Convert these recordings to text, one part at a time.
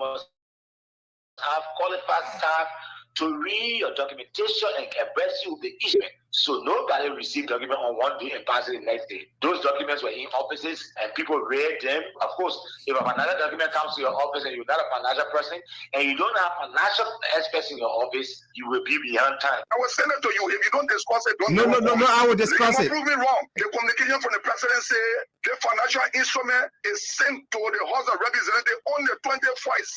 must have qualified staff to read your documentation and embrace you with the issue. So nobody received document on one day and passed it the next day. Those documents were in offices and people read them. Of course, if a financial document comes to your office and you're not a financial person and you don't have financial experts in your office, you will be behind time. I will send it to you. If you don't discuss it, don't. No, I will discuss it. Prove me wrong. The communication from the president say the financial instrument is sent to the House of Representatives on the 21st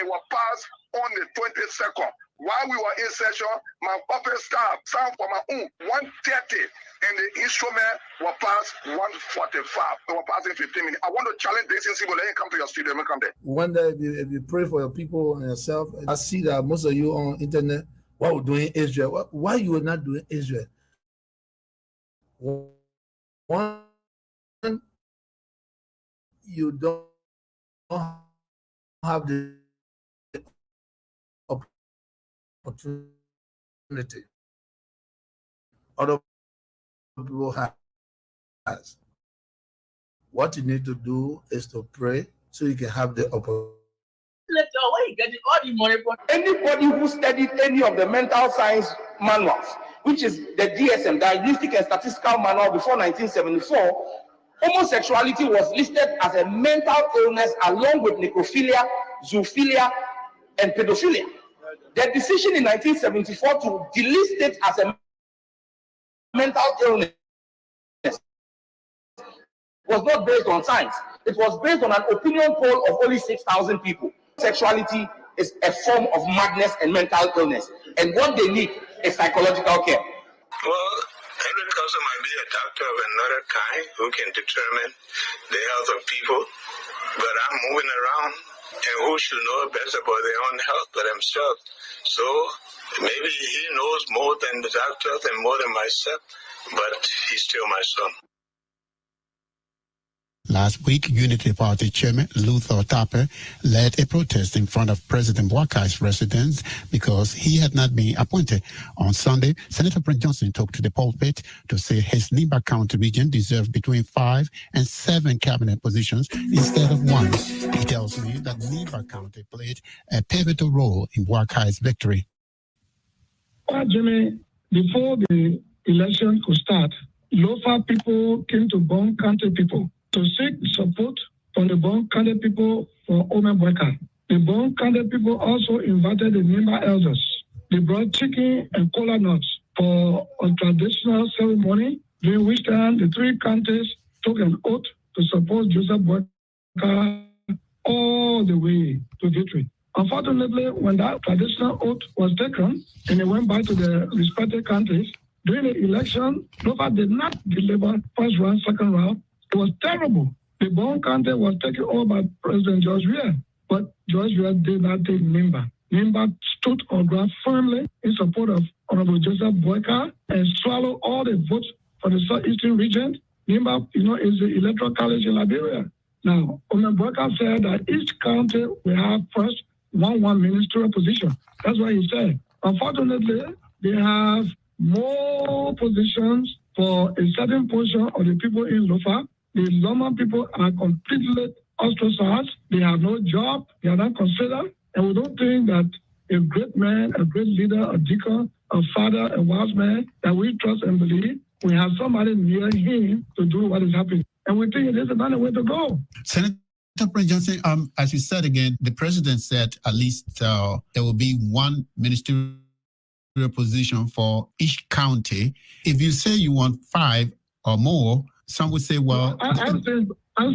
and was passed on the 22nd. While we were in session, my office staff signed for my own 1:30 and the instrument was passed 1:45. It was passed in 15 minutes. I want to challenge this and see, let him come to your studio. Let me come there. One day, if you pray for your people and yourself, I see that most of you on internet, what we're doing Israel. Why you are not doing Israel? One, you don't have the opportunity. Other people have. What you need to do is to pray so you can have the opportunity. Anybody who studied any of the mental science manuals, which is the DSM, Diagnostic and Statistical Manual, before 1974, homosexuality was listed as a mental illness along with necrophilia, zoophilia, and pedophilia. The decision in 1974 to delist it as a mental illness was not based on science. It was based on an opinion poll of only 6,000 people. Sexuality is a form of madness and mental illness, and what they need is psychological care. Well, every person might be a doctor of another kind who can determine the health of people, but I'm moving around, and who should know best about their own health but themselves? So maybe he knows more than the doctors and more than myself, but he's still my son. Last week, Unity Party Chairman Luther Tapper led a protest in front of President Boakai's residence because he had not been appointed. On Sunday, Senator Brent Johnson took to the pulpit to say his Nimba County region deserved between 5 and 7 cabinet positions instead of 1. He tells me that Nimba County played a pivotal role in Boakai's victory. Jimmy, before the election could start, Lofa people came to Bon County people to seek support from the Bon County people for Omen Boakai. The Bon County people also invited the Nimba elders. They brought chicken and cola nuts for a traditional ceremony, during which time the 3 counties took an oath to support Joseph Boakai all the way to victory. Unfortunately, when that traditional oath was taken and it went back to the respective countries, during the election, Lofa did not deliver first round, second round. It was terrible. The Bon County was taken over by President George Weah, but George Weah did not take Nimba. Nimba stood on ground firmly in support of Honorable Joseph Boakai and swallowed all the votes for the southeastern region. Nimba, is the electoral college in Liberia. Now, Honorable Boakai said that each county will have first one ministerial position. That's what he said. Unfortunately, they have more positions for a certain portion of the people in Lofa. The Loma people are completely ostracized. They have no job. They are not considered. And we don't think that a great man, a great leader, a deacon, a father, a wise man that we trust and believe, we have somebody near him to do what is happening. And we think it is another way to go. Senator Brent Johnson, as you said again, the president said at least there will be 1 ministerial position for each county. If you say you want 5 or more, some would say, well... I'm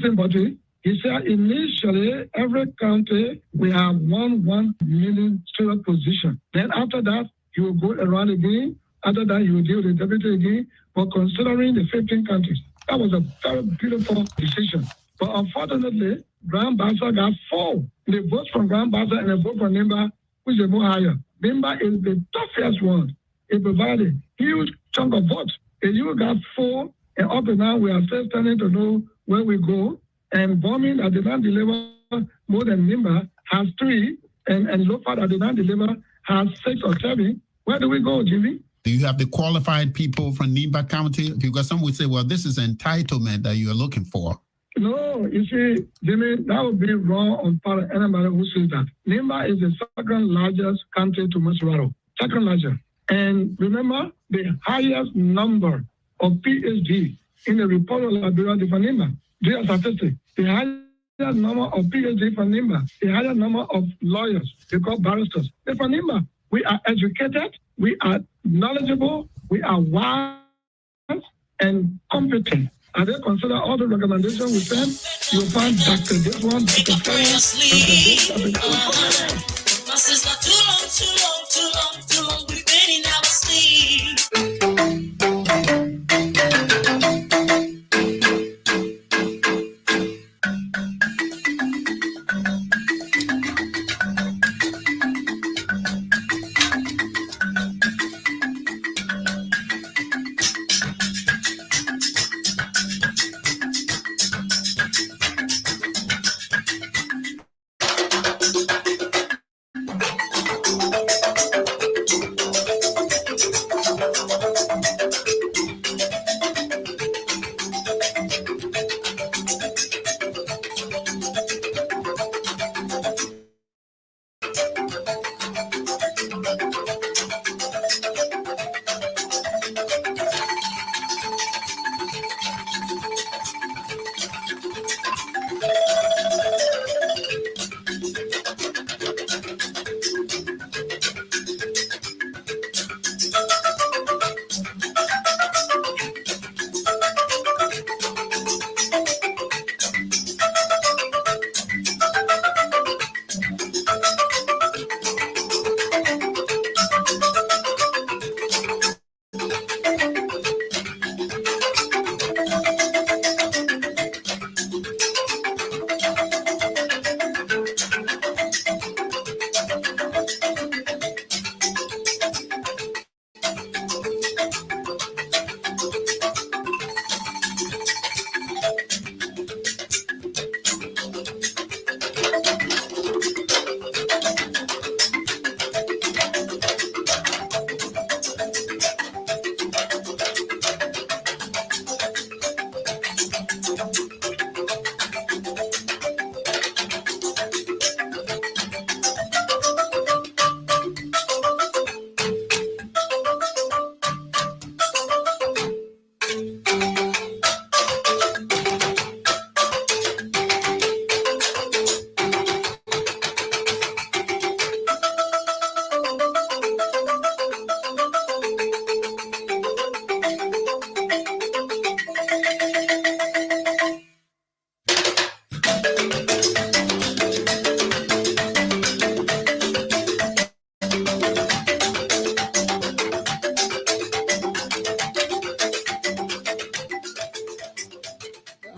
saying, buddy, he said initially every county we have one ministerial position. Then after that, he will go around again. After that, he will deal with the deputy again. But considering the 15 countries, that was a very beautiful decision. But unfortunately, Grand Bassa got 4. The votes from Grand Bassa and the vote from Nimba, which is more higher. Nimba is the toughest one. It provided a huge chunk of votes. And you got 4, and up to now we are still standing to know where we go. And bombing that did not deliver more than Nimba has 3, and Lofa that did not deliver has 6 or 7. Where do we go, Jimmy? Do you have the qualified people from Nimba County? Because some would say, well, this is entitlement that you're looking for. No, you see, Jimmy, that would be wrong on part of anybody who says that. Nimba is the second largest country to Masuraro, second largest. And remember, the highest number of PhD in the report of Liberia for Nimba, their statistics, the highest number of PhD for Nimba, the highest number of lawyers, they call barristers. For Nimba, we are educated, we are knowledgeable, we are wise and competent. As they consider all the recommendations we send, you'll find Dr. This one, Dr. Dr. This, Dr. My sister, too long, we've been in our sleep.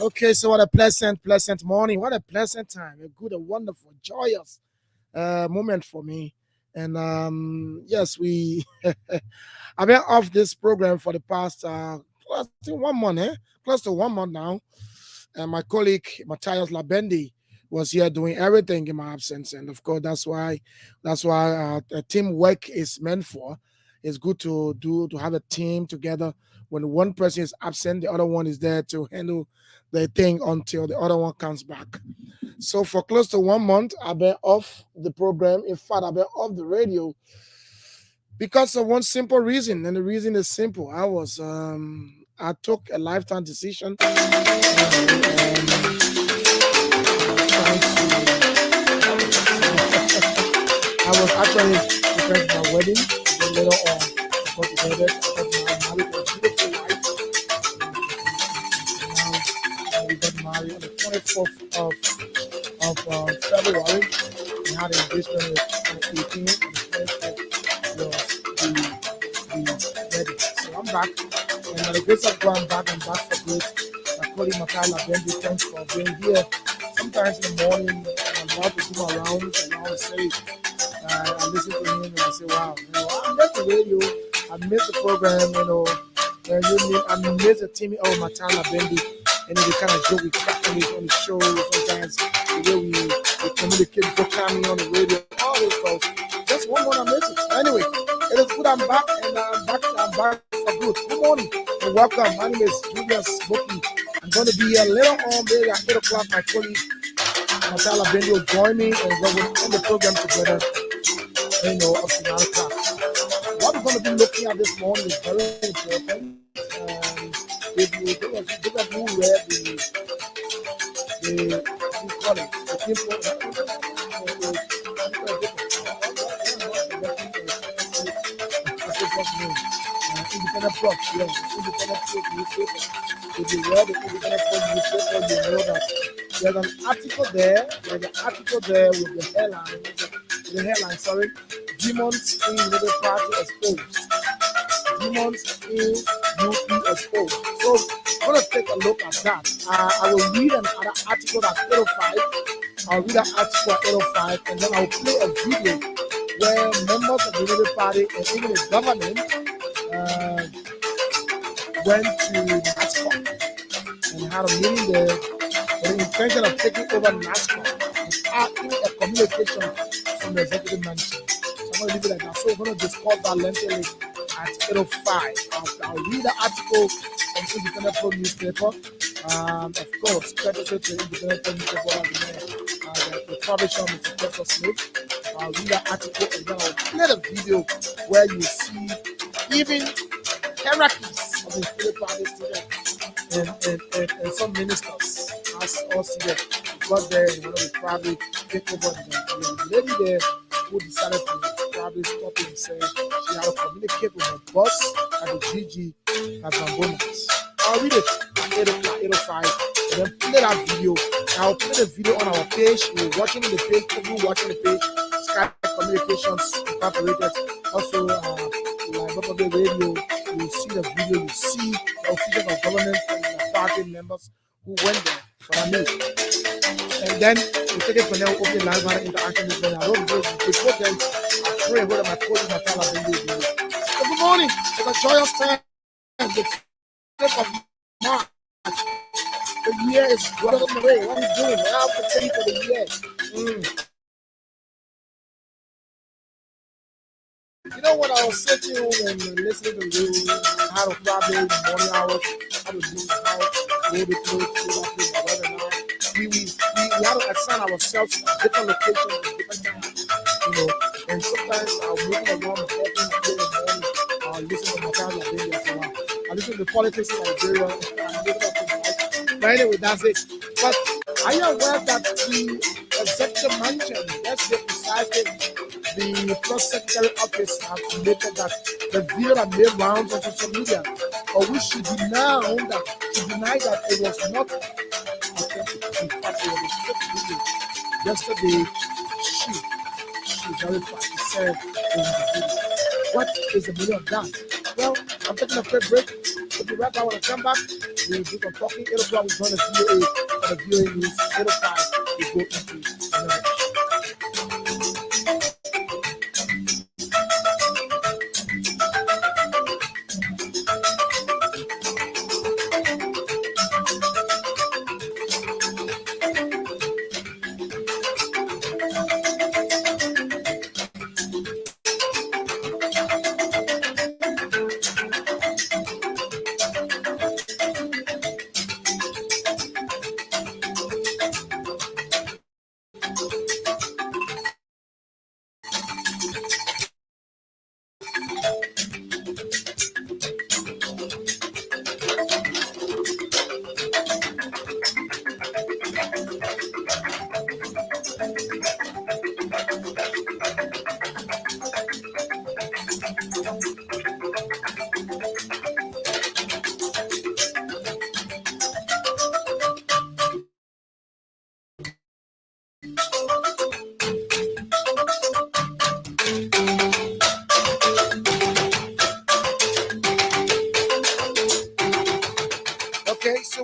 Okay, so what a pleasant morning. What a pleasant time. A good, a wonderful, joyous moment for me. And yes, I've been off this program for the past close to 1 month, close to 1 month now. And my colleague Matthias Labendi was here doing everything in my absence, and of course that's why teamwork is meant for. It's good to have a team together. When one person is absent, the other one is there to handle the thing until the other one comes back. So for close to 1 month, I've been off the program. In fact, I've been off the radio because of one simple reason, and the reason is simple. I took a lifetime decision. I was actually preparing for my wedding. Then later on, got together. I got married to a beautiful wife. Now we got married on the 24th of February. We had an engagement on the 18th, and the 25th was the wedding. So I'm back, and by the grace of God, I'm back for good. My colleague Matthias Labendi, thanks for being here. Sometimes in the morning, I'm about to do my rounds, and I always say, I listen to him and I say, wow, I miss the radio, I miss the program, and I miss the team of Matthias Labendi, and the kind of joke we crack on the show, sometimes the way we communicate vocally on the radio, all this stuff. Just 1 month I miss it. Anyway, it is good I'm back, and I'm back for good. Good morning and welcome. My name is Julius Boki I'm going to be here later on, maybe at 8 o'clock. My colleague, Matala Bendy, will join me, and we'll end the program together, up to 9 o'clock. What we're going to be looking at this morning is very important. If you who read the Independent Press, Independent Press newspaper. If you read the Independent Press newspaper, you know that there's an article there. There's an article there with the headline. Demons in Labour Party exposed. Demons in UP exposed. So I'm going to take a look at that. I will read another article at 8:05. I'll read that article at 8:05, and then I'll play a video where members of the Labour Party and even the government went to NASCAR and had a meeting there with the intention of taking over NASCAR and asking a communication from the executive mansion. So I'm going to leave it like that. So we're going to discuss that lengthily at 8:05. I'll read the article from Independent Pro newspaper. Of course, courtesy to Independent Pro newspaper, the publisher, Mr. Professor Smith. I'll read the article and then I'll play the video where you see even hierarchies of the Labour Party students and some ministers as all seated got there and want to probably take over the lady there who decided to probably stop it and say she had to communicate with her boss at the GG at Zambonas. I'll read it at 8:05 and then play that video. I'll play the video on our page. We're watching the page, people watching the page, Skype Communications Incorporated. Also, like Radio, you see the video, you see the officials of government and the party members who went there for a meeting. And then we take it from there, open live interaction with them. I don't know before then, I pray whether my colleague Matala Bendy will do it. So good morning. It's a joyous time. The 5th of March. The year is running away. What are we doing? We're out preparing for the year. You know what, I was sitting home and listening to you, how to probably in the morning hours, how to do the house, go to clothes, whether or not. We have to assign ourselves to different locations at different times, and sometimes I'm moving around the 14th day in the morning, listen to Matala Bendy as well. I listen to the politics in Nigeria, and I'm living up in the life. But anyway, that's it. But are you aware that the executive mansion, let's get precisely, the press secretary office has admitted that the video that made rounds on social media, or which she denied that it was not authentic. In fact, it was a script video. Yesterday, she verified, she said it was a video. What is the meaning of that? Well, I'm taking a quick break. We'll be right back. When I come back, we'll do some talking. 8 o'clock, we'll join the VOA and the VOA News. 8:05, we go into America.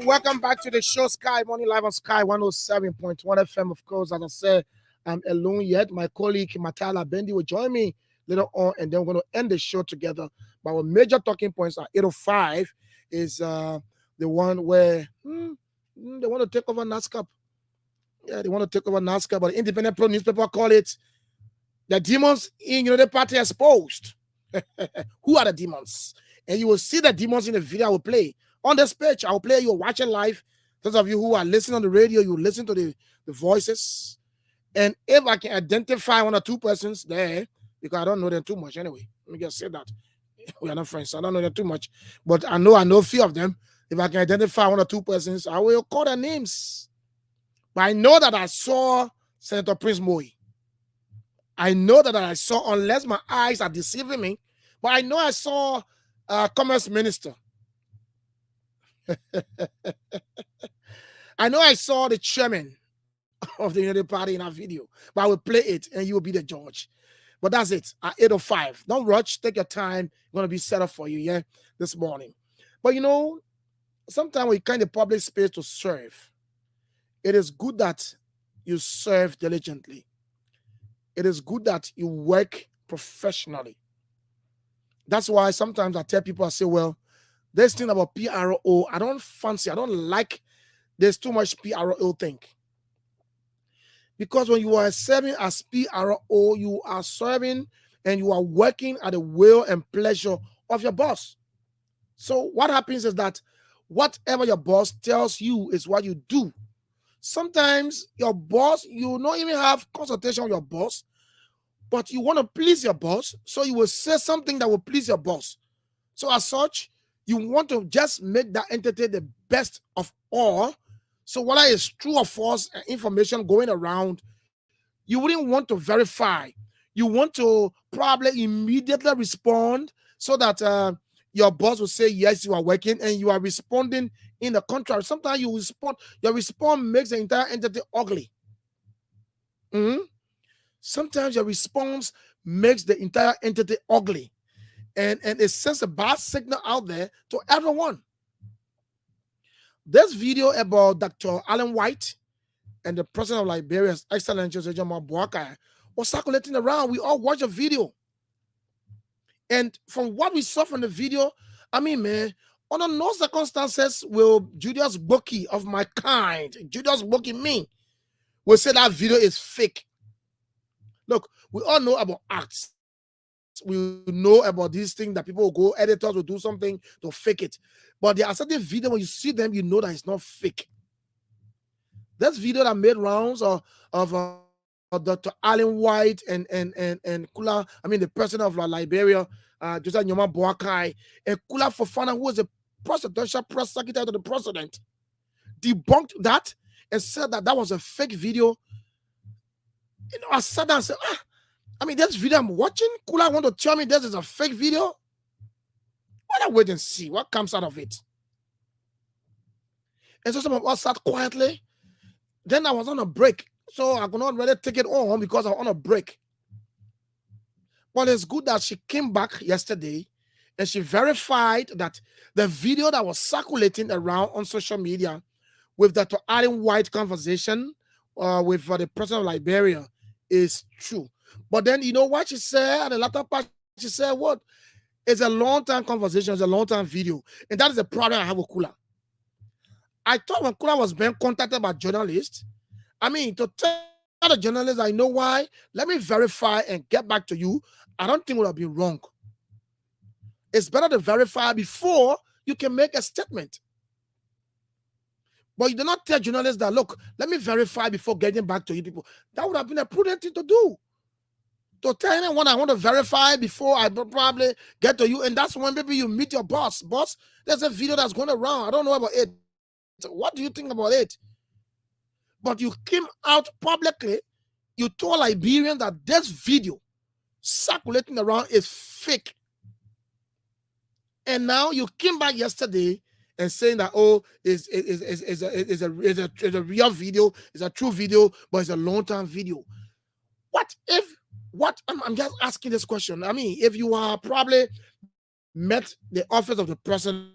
Welcome back to the show, Sky Morning Live on Sky 107.1 FM. Of course, as I said, I'm alone yet. My colleague Matala Bendy will join me later on, and then we're going to end the show together. But our major talking points at 8:05 is the one where they want to take over NASCAR. Yeah, they want to take over NASCAR, but the Independent Pro newspaper call it the demons in the party exposed. Who are the demons? And you will see the demons in the video I will play. on this page. I'll play you watching live. Those of you who are listening on the radio, you listen to the voices. And if I can identify one or two persons there, because I don't know them too much anyway. Let me just say that. We are not friends, so I don't know them too much. But I know a few of them. If I can identify one or two persons, I will call their names. But I know that I saw Senator Prince Moy. I know that I saw, unless my eyes are deceiving me, but I know I saw Commerce Minister. I know I saw the chairman of the United Party in our video, but I will play it and you will be the judge. But that's it at 8:05. Don't rush. Take your time. It's going to be set up for you, yeah, this morning. But you know, sometimes we kind of public space to serve. It is good that you serve diligently. It is good that you work professionally. That's why sometimes I tell people, I say, well, this thing about PRO, I don't fancy, I don't like, there's too much PRO thing. Because when you are serving as PRO, you are serving and you are working at the will and pleasure of your boss. So what happens is that whatever your boss tells you is what you do. Sometimes your boss, you don't even have consultation with your boss, but you want to please your boss, so you will say something that will please your boss. So as such, you want to just make that entity the best of all. So whether it's true or false information going around, you wouldn't want to verify. You want to probably immediately respond so that your boss will say, yes, you are working, and you are responding in the contrary. Sometimes you respond, your response makes the entire entity ugly. Sometimes your response makes the entire entity ugly. And it sends a bad signal out there to everyone. This video about Dr. Alan White and the president of Liberia's Excellency Joseph Boakai was circulating around. We all watched the video. And from what we saw from the video, I mean, man, under no circumstances will Julius Boki of my kind, Julius Boki me, will say that video is fake. Look, we all know about acts. We know about these things that people will go, editors will do something to fake it. But there are certain videos, when you see them, you know that it's not fake. This video that made rounds of Dr. Alan White and Kula, I mean the president of Liberia, Joseph Nyoma Boakai, and Kula Fofana, who was the presidential press secretary to the president, debunked that and said that that was a fake video. You know, I sat down and said, I mean, this video I'm watching, Kula want to tell me this is a fake video? Why not wait and see what comes out of it? And so some of us sat quietly. Then I was on a break, so I could not really take it on because I was on a break. But it's good that she came back yesterday and she verified that the video that was circulating around on social media with Dr. Alan White conversation with the president of Liberia is true. But then you know what she said at the latter part? She said, what? It's a long-time conversation, it's a long-time video. And that is the problem I have with Kula. I thought when Kula was being contacted by journalists, I mean, to tell the journalists, I know why, let me verify and get back to you, I don't think it would have been wrong. It's better to verify before you can make a statement. But you do not tell journalists that, look, let me verify before getting back to you people. That would have been a prudent thing to do. To tell anyone I want to verify before I probably get to you. And that's when maybe you meet your boss. Boss, there's a video that's going around. I don't know about it. What do you think about it? But you came out publicly. You told Liberians that this video circulating around is fake. And now you came back yesterday and saying that, oh, it's a real video, it's a true video, but it's a long-term video. I'm just asking this question. I mean, if you are probably met the office of the president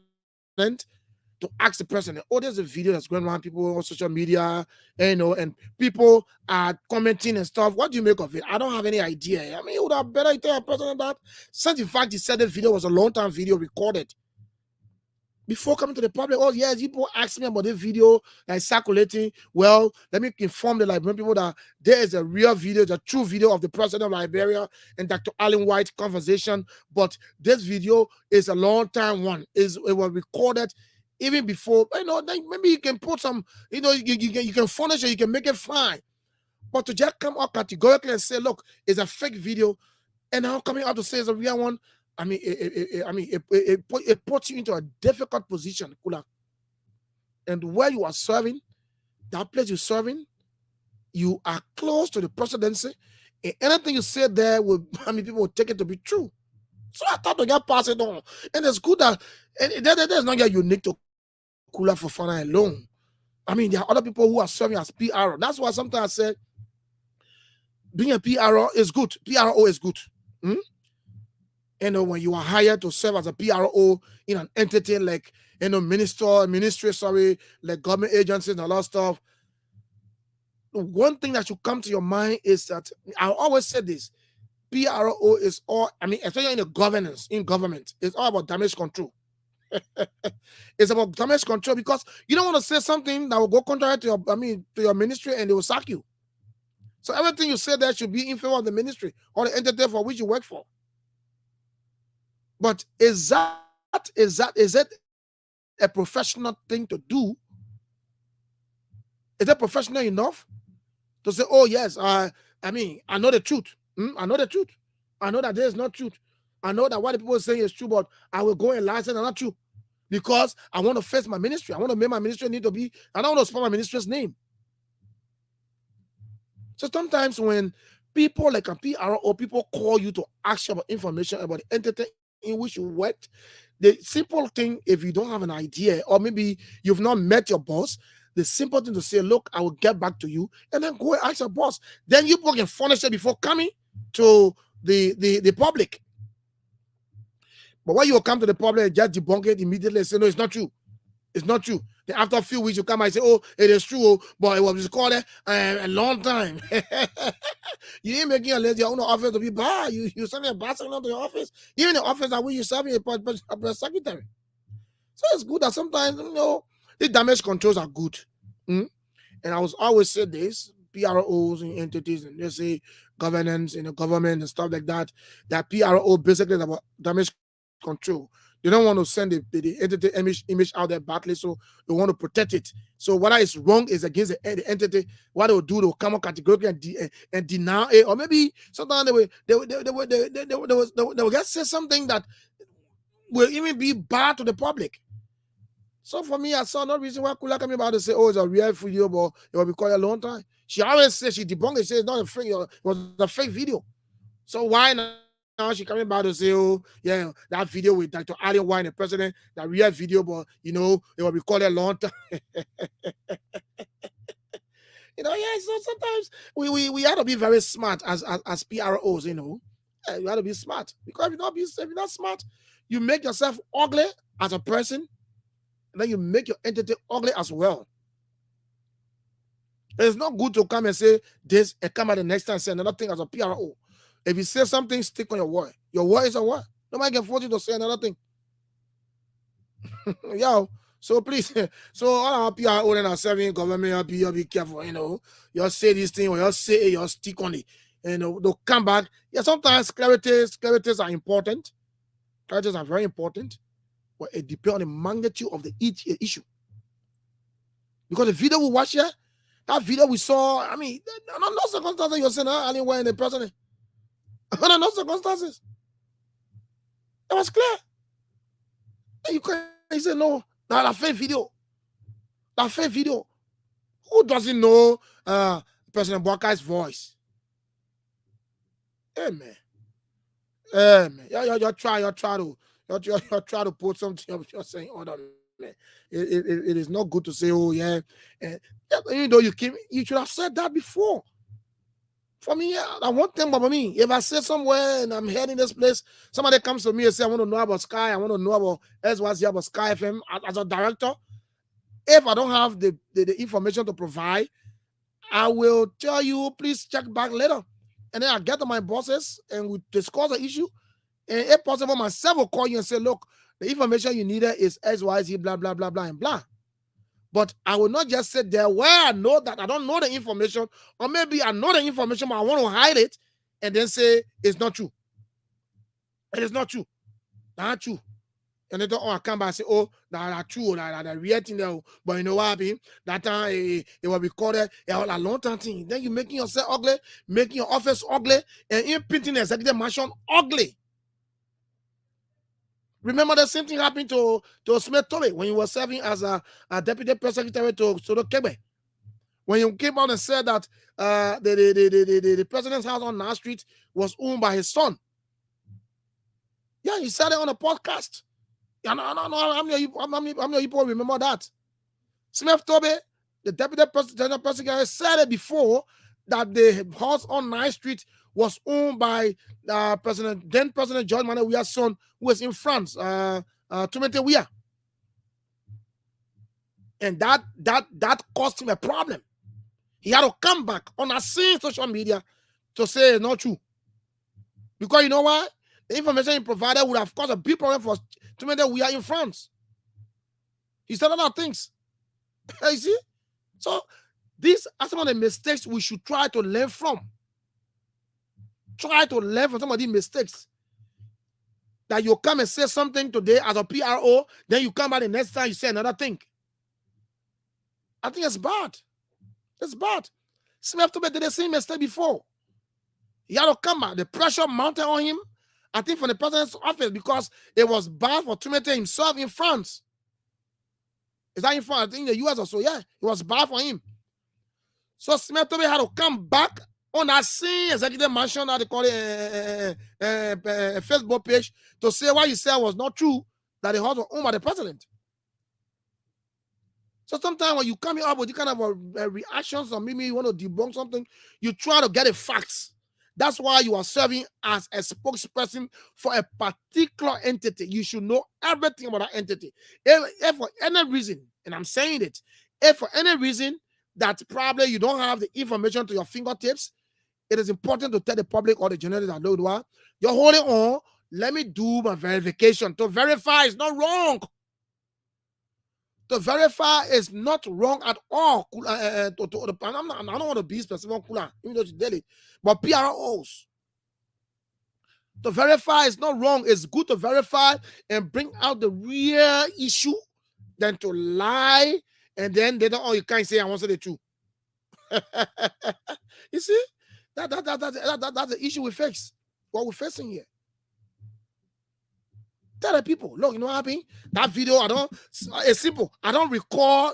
to ask the president, oh, there's a video that's going around, people on social media, and people are commenting and stuff. What do you make of it? I don't have any idea. I mean, you would have better tell the president that, since in fact he said the video was a long-time video recorded. Before coming to the public, oh yes, people ask me about the video that is circulating. Well, let me inform the Liberian people that there is a real video, the true video of the president of Liberia and Dr. Alan White conversation. But this video is a long time one. It was recorded even before, then maybe you can put some, you can furnish it, you can make it fine. But to just come out categorically and say, look, it's a fake video, and now coming out to say it's a real one, it puts you into a difficult position, Kulak. And where you are serving, that place you're serving, you are close to the presidency, and anything you say there people will take it to be true. So I thought to get pass it on. And it's good that there's not unique to Kula Fofana alone. There are other people who are serving as PRO. That's why sometimes I say being a PRO is good. PRO is good. When you are hired to serve as a PRO in an entity like ministry, like government agencies and a lot of stuff, one thing that should come to your mind is that I always say this: PRO is all, especially in government, it's all about damage control. It's about damage control because you don't want to say something that will go contrary to your ministry and they will sack you. So everything you say there should be in favor of the ministry or the entity for which you work for. But is it a professional thing to do? Is it professional enough to say, oh yes, I know the truth. I know the truth. I know that there is not truth. I know that what the people are saying is true, but I will go and lie and say not true because I want to face my ministry. I want to make my ministry need to be. I don't want to spell my ministry's name. So sometimes when people like a PRO, people call you to ask you about information about the entity in which you worked, the simple thing, if you don't have an idea or maybe you've not met your boss, the simple thing to say, look, I will get back to you, and then go and ask your boss. Then you can furnish it before coming to the public. But when you come to the public and just debunk it immediately and say, no, it's not true. It's not true. Then after a few weeks, you come and say, oh, it is true, but it was recorded a long time. You ain't making your own office to be bad. You send a bad signal to your office. Even the office that we you serving a secretary. So it's good that sometimes, the damage controls are good. And I was always say this, PROs and entities, and they say governance in the government and stuff like that, that PRO basically is about damage control. They don't want to send the entity image out there badly, so they want to protect it. So whether it's wrong is against the entity, what they will do, they'll come out categorically and deny it, or maybe sometimes they will just say something that will even be bad to the public. So for me, I saw no reason why Kula coming about to say, oh, it's a real video, but it will be quite a long time. She always says she debunked it, she says it's not a fake, it was a fake video. So why now she coming back to say, oh, yeah, that video with Dr. Allen Wine, the president, that real video, but it will be called a long time. So sometimes we have to be very smart as PROs, you have to be smart. Because if you're not smart, you make yourself ugly as a person, and then you make your entity ugly as well. It's not good to come and say this and come out the next time and say another thing as a PRO. If you say something, stick on your word. Your word is a word. Nobody can force you to say another thing. So please, so all our PRO and our serving government, be careful, you say this thing or you say it, you stick on it. They'll come back. Yeah, sometimes clarities are important. Clarities are very important, but it depends on the magnitude of each issue. Because the video we watch here, that video we saw, no circumstances you're saying anywhere in the president. Under no circumstances. It was clear. And you can't say no. That fake video. That fake video. Who doesn't know President Bwakai's voice? Amen. You try to put something you're saying on them. It is not good to say, oh yeah. Even though you should have said that before. For me, I want them, but me, if I say somewhere and I'm heading this place, somebody comes to me and say, I want to know about Sky, I want to know about SYC, about Sky FM as a director. If I don't have the information to provide, I will tell you, please check back later. And then I get to my bosses and we discuss the issue. And if possible, myself will call you and say, look, the information you needed is SYC, blah, blah, blah, blah, and blah. But I will not just sit there where I know that I don't know the information, or maybe I know the information, but I want to hide it and then say it's not true. It is not true. Not true. And they don't come back and say, oh, that's true, that real thing there. But you know what happened? That time it was recorded, it was a long time thing. Then you making yourself ugly, making your office ugly, and you painting the executive mansion ugly. Remember the same thing happened to Smith Toby when he was serving as a deputy press secretary to Sodo Kebe. When you came out and said that the president's house on North Street was owned by his son. Yeah, he said it on a podcast. Yeah, no, how many people remember that? Smith Toby, the deputy general press secretary, said it before that the house on 9th Street was owned by then President George Manuel Weah's son, who was in France, Timothy Weah. And that caused him a problem. He had to come back on a same social media to say it's not true. Because you know why? The information he provided would have caused a big problem for Timothy Weah in France. He said other things. You see? So these are some of the mistakes we should try to learn from. Try to learn from some of these mistakes. That you come and say something today as a PRO, then you come back the next time you say another thing. I think it's bad. It's bad. Smith Toby did the same mistake before. He had to come back. The pressure mounted on him, I think, from the president's office because it was bad for Timothy himself in France. Is that in France? I think in the US or so. Yeah, it was bad for him. So Smith Toby had to come back on that same executive mansion that they call it a Facebook page to say what he said was not true, that the house was owned by the president. So sometimes when you come here up with the kind of reactions or maybe you want to debunk something, you try to get the facts. That's why you are serving as a spokesperson for a particular entity. You should know everything about that entity. If for any reason, and I'm saying it, if for any reason that probably you don't have the information to your fingertips, it is important to tell the public or the journalists that know you're holding on. Let me do my verification. To verify is not wrong. To verify is not wrong at all. I don't want to be specific on Kula, even though you did it. But PROs. To verify is not wrong. It's good to verify and bring out the real issue than to lie and then they don't. Oh, you can't say I want to say the truth. You see, that's the issue we face. What we're facing here. Tell the people, look, you know what happened? That video, it's simple. I don't recall,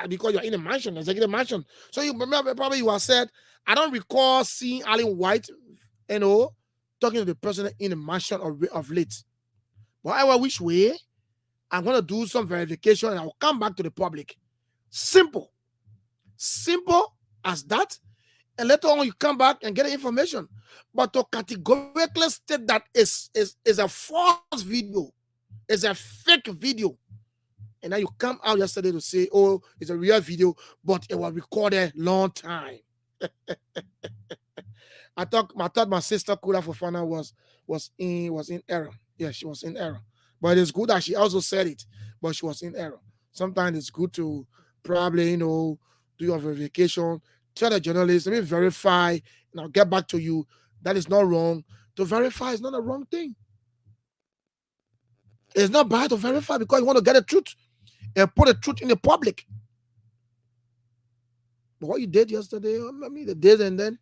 because you're in a mansion, executive mansion. So you remember, probably you have said, I don't recall seeing Allen White, talking to the president in a mansion of late. But however, which way, I'm going to do some verification and I'll come back to the public. Simple. Simple as that. And later on, you come back and get the information. But to categorically state that is a false video, it's a fake video, and then you come out yesterday to say, oh, it's a real video, but it was recorded long time. I thought my sister Kula Fofana was in error. Yeah, she was in error. But it's good that she also said it, but she was in error. Sometimes it's good to probably, do your verification. Tell the journalist, let me verify, and I'll get back to you. That is not wrong. To verify is not a wrong thing. It's not bad to verify because you want to get the truth and put the truth in the public. But what you did yesterday, the days and then.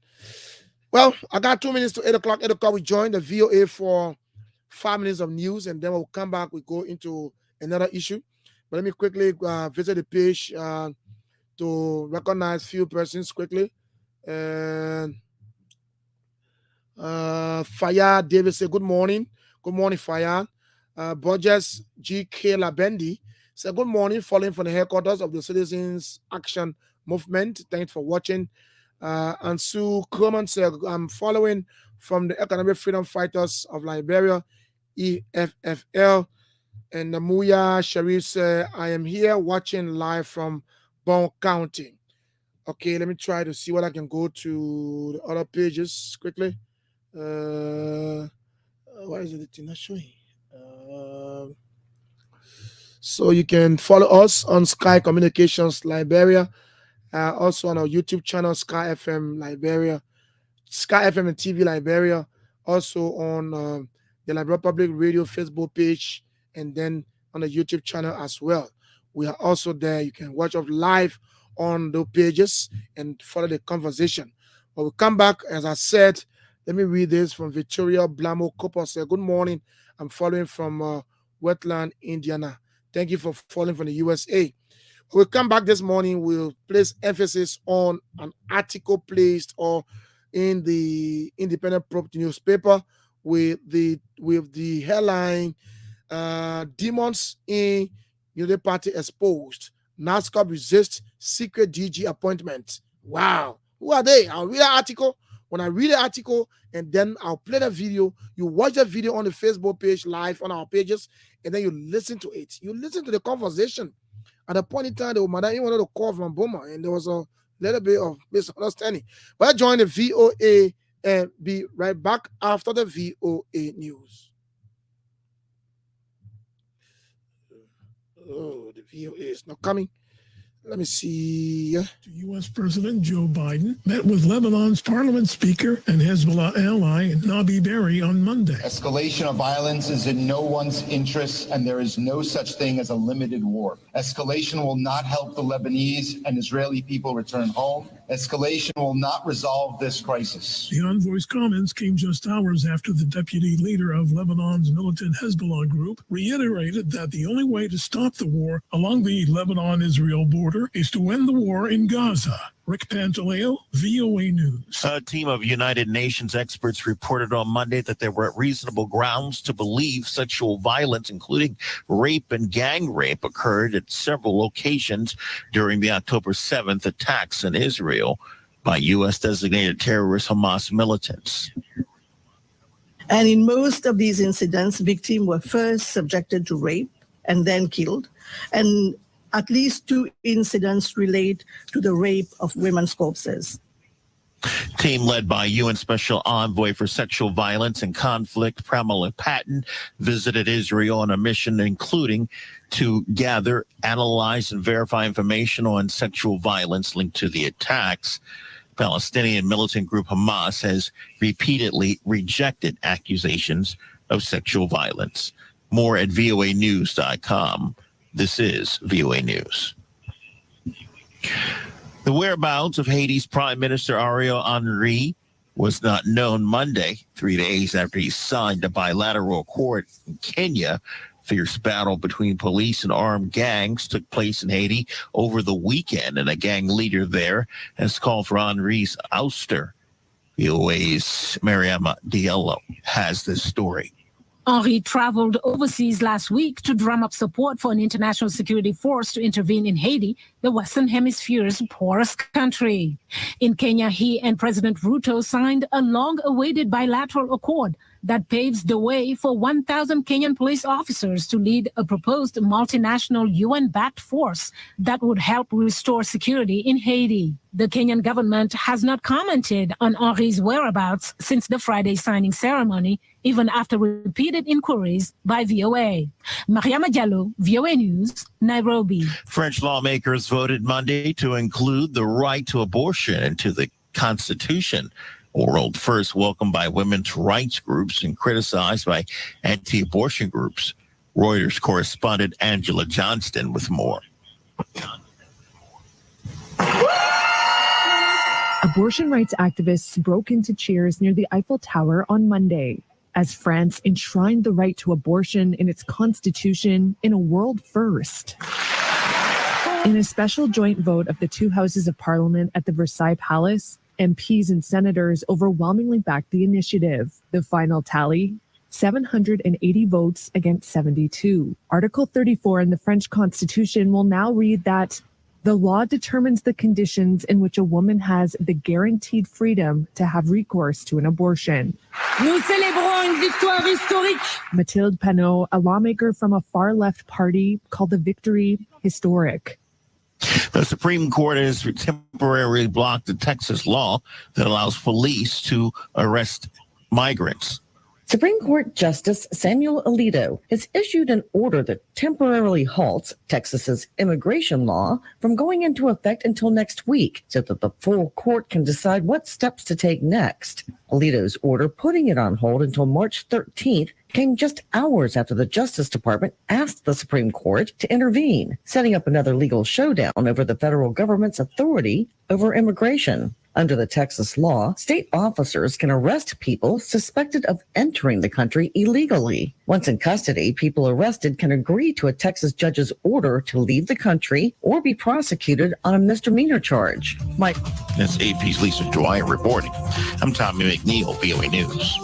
Well, I got 2 minutes to 8 o'clock. 8 o'clock, we join the VOA for 5 minutes of news, and then we'll come back. We go into another issue. But let me quickly visit the page to recognize few persons quickly. And Fayad David said, good morning. Good morning, Fayad. Burgess G.K. Labendi said, good morning, following from the headquarters of the Citizens Action Movement. Thanks for watching. And Sue Coleman said, I'm following from the Economic Freedom Fighters of Liberia, EFFL. And Namuya Sharif said, I am here watching live from Bon County. Okay, let me try to see what I can go to the other pages quickly. Why is it not showing? So you can follow us on Sky Communications Liberia, also on our YouTube channel, Sky FM Liberia, Sky FM and TV Liberia, also on the Liberia Public Radio Facebook page and then on the YouTube channel as well. We are also there. You can watch us live on the pages and follow the conversation. But we come back, as I said, let me read this from Victoria Blamo Cooper. Say, good morning. I'm following from Wetland, Indiana. Thank you for following from the USA. We'll come back this morning. We'll place emphasis on an article placed or in the Independent Property newspaper with the headline, Demons in Unity Party exposed. NASCAR resists secret DG appointment. Wow. Who are they? I'll read the article. When I read the article, and then I'll play the video, you watch the video on the Facebook page live on our pages, and then you listen to it. You listen to the conversation. At a point in time, the madam even wanted to call from Boma, and there was a little bit of misunderstanding. But I join the VOA and be right back after the VOA news. Oh, the VOA is not coming. Let me see. U.S. President Joe Biden met with Lebanon's parliament speaker and Hezbollah ally Nabi Berri on Monday. Escalation of violence is in no one's interest, and there is no such thing as a limited war. Escalation will not help the Lebanese and Israeli people return home. Escalation will not resolve this crisis. The envoy's comments came just hours after the deputy leader of Lebanon's militant Hezbollah group reiterated that the only way to stop the war along the Lebanon-Israel border is to end the war in Gaza. Rick Pantaleo, VOA News. A team of United Nations experts reported on Monday that there were reasonable grounds to believe sexual violence, including rape and gang rape, occurred at several locations during the October 7th attacks in Israel by U.S. designated terrorist Hamas militants. And in most of these incidents, victims were first subjected to rape and then killed. And at least 2 incidents relate to the rape of women's corpses. Team led by UN Special Envoy for Sexual Violence and Conflict, Pramila Patten, visited Israel on a mission including to gather, analyze, and verify information on sexual violence linked to the attacks. Palestinian militant group Hamas has repeatedly rejected accusations of sexual violence. More at voanews.com. This is VOA News. The whereabouts of Haiti's Prime Minister Ariel Henry was not known Monday, 3 days after he signed a bilateral accord in Kenya. Fierce battle between police and armed gangs took place in Haiti over the weekend, and a gang leader there has called for Henry's ouster. VOA's Mariama Diallo has this story. Henry traveled overseas last week to drum up support for an international security force to intervene in Haiti, the Western Hemisphere's poorest country. In Kenya, he and President Ruto signed a long-awaited bilateral accord that paves the way for 1,000 Kenyan police officers to lead a proposed multinational UN-backed force that would help restore security in Haiti. The Kenyan government has not commented on Henry's whereabouts since the Friday signing ceremony, even after repeated inquiries by VOA. Mariama Diallo, VOA News, Nairobi. French lawmakers voted Monday to include the right to abortion into the Constitution. A world first welcomed by women's rights groups and criticized by anti-abortion groups. Reuters correspondent Angela Johnston with more. Abortion rights activists broke into cheers near the Eiffel Tower on Monday as France enshrined the right to abortion in its constitution in a world first. In a special joint vote of the 2 houses of parliament at the Versailles Palace, MPs and senators overwhelmingly backed the initiative. The final tally, 780 votes against 72. Article 34 in the French Constitution will now read that the law determines the conditions in which a woman has the guaranteed freedom to have recourse to an abortion. Nous célébrons une victoire historique. Mathilde Panot, a lawmaker from a far-left party, called the victory historic. The Supreme Court has temporarily blocked the Texas law that allows police to arrest migrants. Supreme Court Justice Samuel Alito has issued an order that temporarily halts Texas's immigration law from going into effect until next week so that the full court can decide what steps to take next. Alito's order putting it on hold until March 13th came just hours after the Justice Department asked the Supreme Court to intervene, setting up another legal showdown over the federal government's authority over immigration. Under the Texas law, state officers can arrest people suspected of entering the country illegally. Once in custody, people arrested can agree to a Texas judge's order to leave the country or be prosecuted on a misdemeanor charge. Mike. That's AP's Lisa Dwyer reporting. I'm Tommy McNeil, VOA News.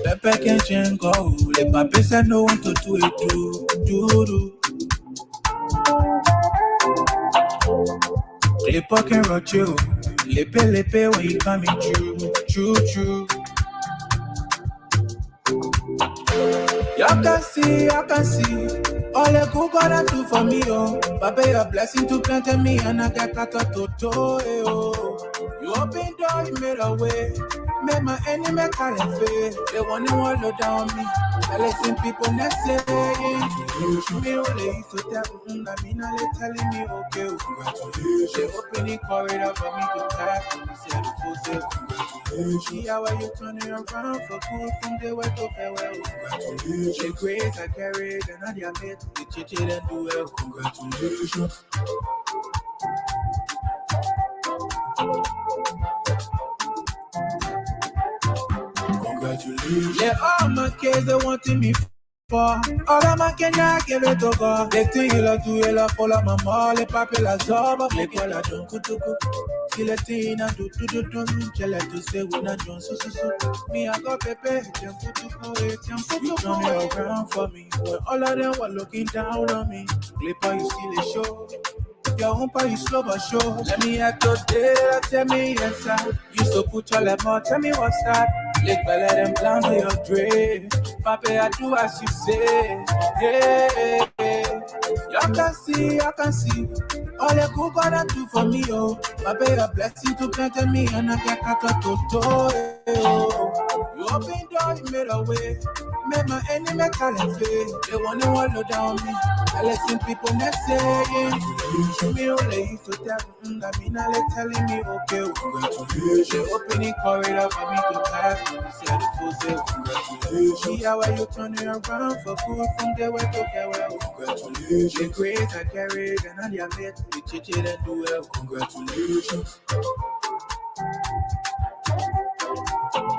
Pepe can change go. Le pape said no one to do it, do. Clipper can rock you. Lepe when you coming true. I can see. All the good God do for me, oh. Papa, your blessing to plant me, and I got kata to do, oh. You open door, you made a way. Made my enemy call it fair. They want to wallow down me. I listen people not saying. Me only so tell I mean, I telling me, okay, congratulations. They open the corridor for me to pass. And they said, full self, congratulations. See how are you turning around for good from the way to farewell. Congratulations. The grace I carried, and I did it. The chit and do well. Congratulations. Congratulations. Yeah, all my kids they wanting me for. All of my Kenya give it to God. Les things il a tout, il a pour la maman. Les papiers la zoba, les quoi la don kutuku. Si les things a do. J'ai l'air to say we not done so. Me I got pepe, tiens kutuku. You turn it around for me. When all of them were looking down on me. Clipper you see the show. Your humper you slow but sure. Let me act today, tell me yes sir. Used to put your lemon, tell me what's that. Let them plan for your dream. Papa, I do as you say. Yeah. I can see. All the good God do for me, oh. Papa, your blessing to plant me, and I get kata to do, oh. You open door, you made a way. Made my enemy call it fair. They want to wallow down me. I listen people not saying. Me only so tell I mean, I telling me, okay, congratulations. They open the corridor for me to pass. They said, full self, congratulations. See how are you turning around for good from the way to farewell. Congratulations. The grace I carried, and I did it. The chit and do well. Congratulations.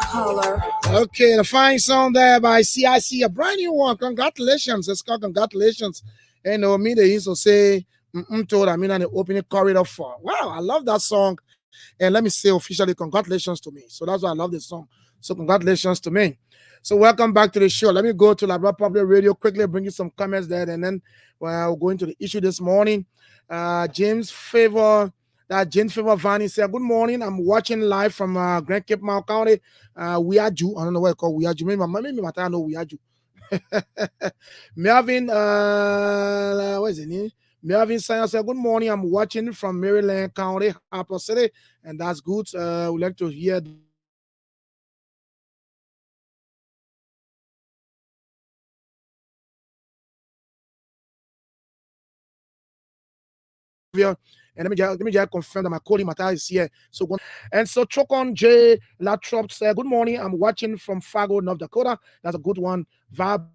Caller. Okay, the fine song there by CIC, a brand new one. Congratulations. It's called Congratulations. And me, they used to say, told I mean, an opening corridor for. Wow, I love that song. And let me say officially, congratulations to me. So that's why I love this song. So congratulations to me. So welcome back to the show. Let me go to Labrador Public Radio quickly, bring you some comments there, and then we'll go into the issue this morning. James Favor Vanny said, good morning. I'm watching live from Grand Cape Mount County. Wiaju. I don't know what it's called. Wiaju. Maybe I know Wiaju. Melvin, what is it name? Melvin Science said, good morning. I'm watching from Maryland County, Harper City, and that's good. We'd like to hear and let me just confirm that my calling Mata is here. So Chokon J Latrop said, good morning. I'm watching from Fargo, North Dakota. That's a good one. Vab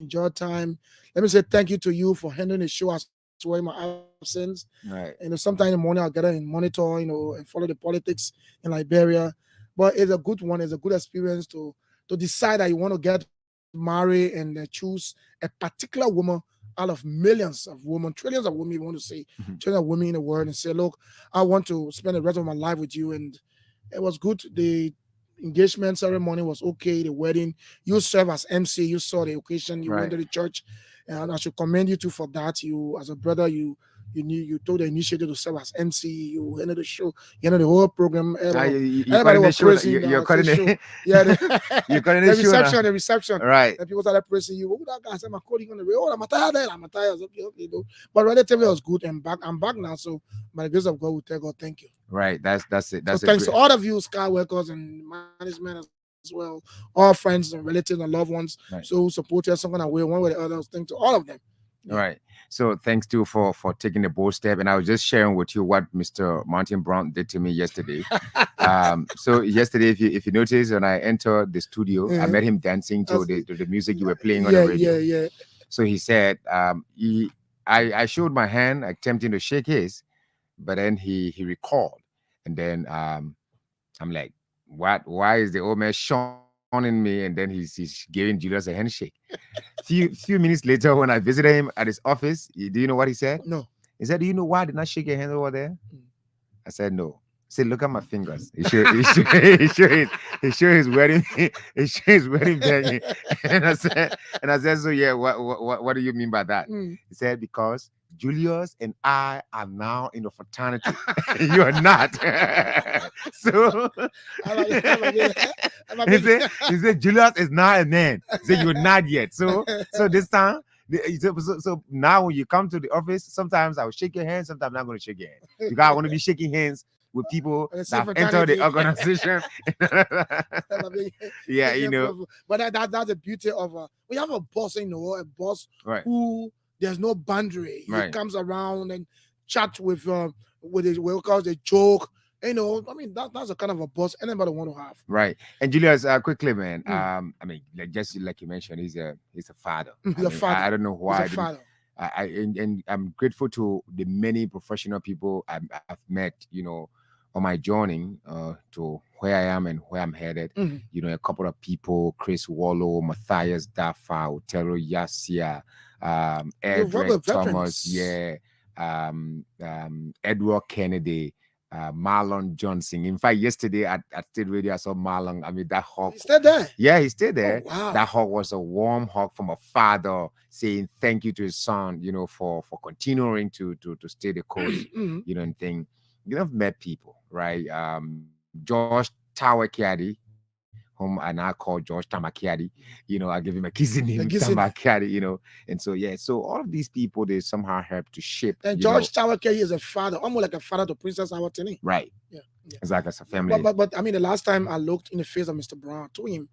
enjoy time. Let me say thank you to you for handling the show as well in my absence. Right. Sometime in the morning I'll get and monitor, and follow the politics in Liberia. But it's a good one. It's a good experience to decide that you want to get married and choose a particular woman out of millions of women, trillions of women, you want to say, trillions of women in the world, and say, look, I want to spend the rest of my life with you. And it was good. The engagement ceremony was okay. The wedding, you serve as MC, you saw the occasion, you went to the church, and I should commend you too for that. You, as a brother, you took the initiative to serve as MC. You ended the show, you ended the whole program. Everybody was praising you. You're cutting it. Yeah, you're cutting the show. The reception. Right. And people started praising you. Oh, that guy said, "My calling on the radio. Oh, I'm tired. I'm tired." Okay. But relatively, it was good. And I'm back now. So, by the grace of God, we tell God, thank you. Right. That's it. That's so thanks to all of you, Sky workers and management as well, all friends and relatives and loved ones. Right. So who support us some kind of way, one way or the other. Thanks to all of them. All right. So thanks too for taking the bold step. And I was just sharing with you what Mr. Martin Brown did to me yesterday. So yesterday, if you notice, when I entered the studio, I met him dancing to the music you were playing on the radio. Yeah. So he said, I showed my hand, attempting to shake his, but then he recalled. And then I'm like, what? Why is the old man in me? And then he's giving Julius a handshake. Few minutes later, when I visited him at his office, do you know what he said? No. He said, "Do you know why I did not shake your hand over there?" I said, "No." He said, "Look at my fingers." He showed his wedding. He showed his wedding band. And I said, "So yeah, what do you mean by that?" He said, "Because Julius and I are now in a fraternity. You are not." So he said, "Julius is now a man." He said, "You're not yet." So this time, so now when you come to the office, sometimes I will shake your hand, sometimes I'm not going to shake your hand. Because I want to be shaking hands with people that have entered the organization. Yeah, But that's the beauty of we have a boss, a boss who there's no boundary. He comes around and chat with his workers, they joke. I mean, that's a kind of a boss anybody want to have. Right. And Julius, quickly, man. I mean, just like you mentioned, he's a father. He's a father. I don't know why. He's a father. And I'm grateful to the many professional people I've met, on my journey to where I am and where I'm headed. A couple of people, Chris Wallow, Matthias Dafa, Otero Yasia, Edric Thomas, Edward Kennedy, Marlon Johnson. In fact, yesterday at State Radio, I saw Marlon. I mean, that hug. He's still there. Yeah, he's still there. Oh, wow. That hug was a warm hug from a father saying thank you to his son, for continuing to stay the course, and thing. I've met people, right? George Tawakiadi, whom I now call George Tamakiadi. I give him a kissing name, Tamakiadi, and so all of these people, they somehow help to shape. And George Tawakiadi is a father, almost like a father to Princess Awatini. Right. Yeah. Exactly, as a family. But I mean, the last time I looked in the face of Mr. Brown, to him,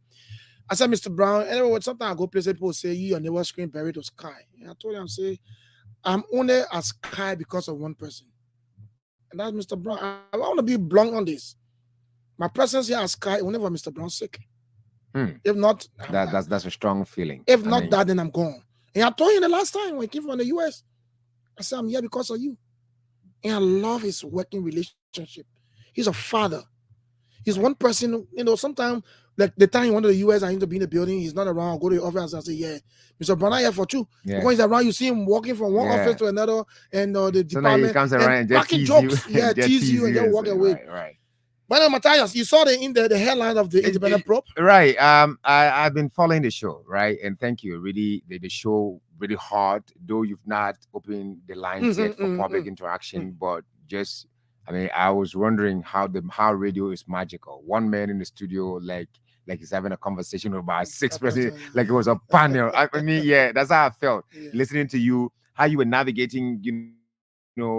I said, Mr. Brown, anyway, sometimes I go places, people say, your neighbor screen buried to Sky. And I told him, I'm only a Sky because of one person. And that's Mr. Brown. I want to be blunt on this. My presence here at Sky will never Mr. Brown sick. If not, that's a strong feeling. If not that, then I'm gone. And I told him the last time when he came from the US, I said, I'm here because of you. And I love his working relationship. He's a father. He's one person, sometimes like the time he went to the US, I need to be in the building, he's not around, I'll go to the office and I say, yeah, Mr. Brown, I'm here for you. When he's around, you see him walking from one office to another, and the department. He comes around and just tease jokes. you. Tease you and then walk away. Right. But Matthias, you saw the headline of the Independent Probe? Right. I've been following the show, right? And thank you. Really, the show really hard, though you've not opened the lines yet for public interaction, but just, I was wondering how radio is magical. One man in the studio, like he's having a conversation with about 6 person, like it was a panel. That's how I felt listening to you, how you were navigating,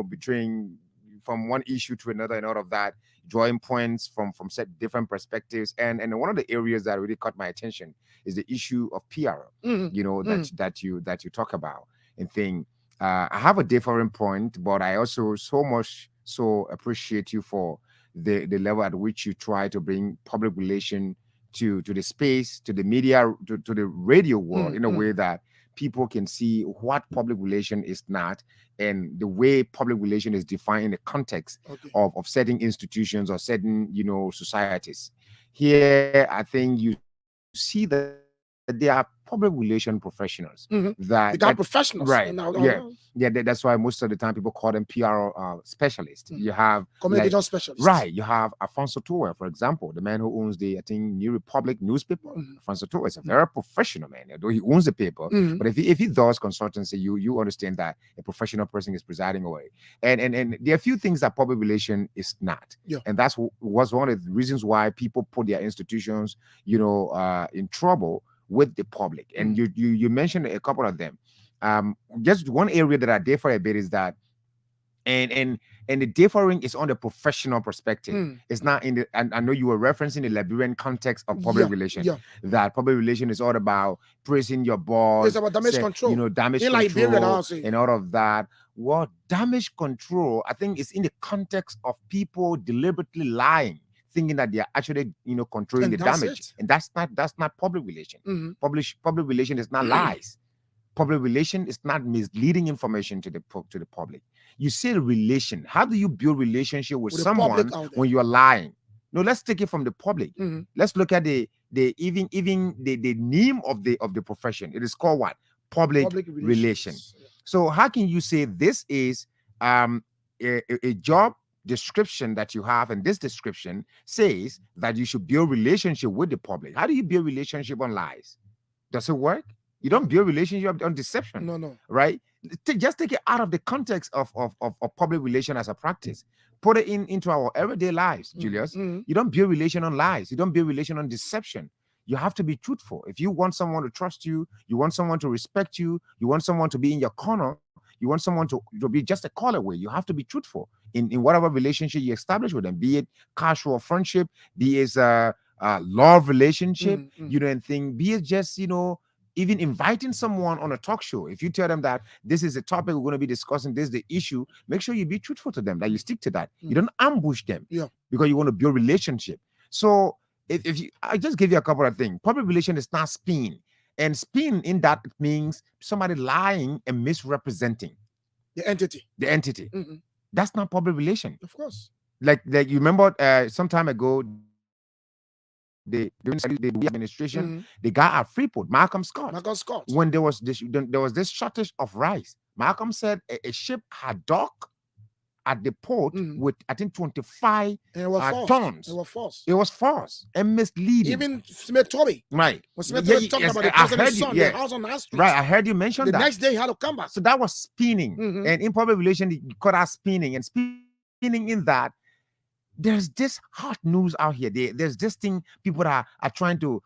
between from one issue to another and all of that, drawing points from set different perspectives. And one of the areas that really caught my attention is the issue of PR, that you talk about and thing. I have a different point, but I also so appreciate you for the level at which you try to bring public relation to the space, to the media, to the radio world in a way that people can see what public relation is not, and the way public relation is defined in the context of certain institutions or certain, societies. Here, I think you see that they are public relation professionals. They got professionals. Right. That's why most of the time people call them PR specialists. You have communication specialists. Right. You have Alfonso Torre, for example, the man who owns the, I think, New Republic newspaper. Alfonso Torre is a very professional man, although he owns the paper. But if he does consultancy, you understand that a professional person is presiding over it. And there are a few things that public relation is not. And that's was one of the reasons why people put their institutions, in trouble with the public. And you mentioned a couple of them. Just one area that I differ a bit is that, and the differing is on the professional perspective. It's not in the, and I know you were referencing the Liberian context of public relations. That public relation is all about praising your boss. It's about damage control. Damage in control Liberia, and all of that. Well, damage control, I think, is in the context of people deliberately lying, thinking that they are actually, controlling the damage, and that's not public relation. Public relation is not lies. Public relation is not misleading information to the public. You say relation. How do you build relationship with someone when you are lying? No, let's take it from the public. Let's look at the name of the profession. It is called what? Public relations. So how can you say this is a job description that you have, and this description says that you should build relationship with the public? How do you build relationship on lies? Does it work? You don't build relationship on deception. No. Right? Just take it out of the context of public relation as a practice. Put it into our everyday lives, Julius. You don't build relation on lies. You don't build relation on deception. You have to be truthful. If you want someone to trust you, you want someone to respect you, you want someone to be in your corner, you want someone to be just a call away, you have to be truthful in whatever relationship you establish with them, be it casual friendship, be it love relationship, and thing, be it just, even inviting someone on a talk show. If you tell them that this is a topic we're going to be discussing, this is the issue, make sure you be truthful to them, that you stick to that. You don't ambush them because you want to build relationship. So if you, I just give you a couple of things. Public relation is not spin. And spin in that it means somebody lying and misrepresenting the entity. That's not public relation. Of course. Like you remember some time ago, the administration, the guy at Freeport, Malcolm Scott. When there was this shortage of rice, Malcolm said a ship had docked at the port with, I think, 25 tons. It was false and misleading. Even Smith Toby. Right. When Smith Toby talked about the president's son, the house on the street. Right, I heard you mention that. The next day he had to come back. So that was spinning. And in public relation, you call that spinning. And spinning in that, there's this hot news out here. There's this thing people are trying to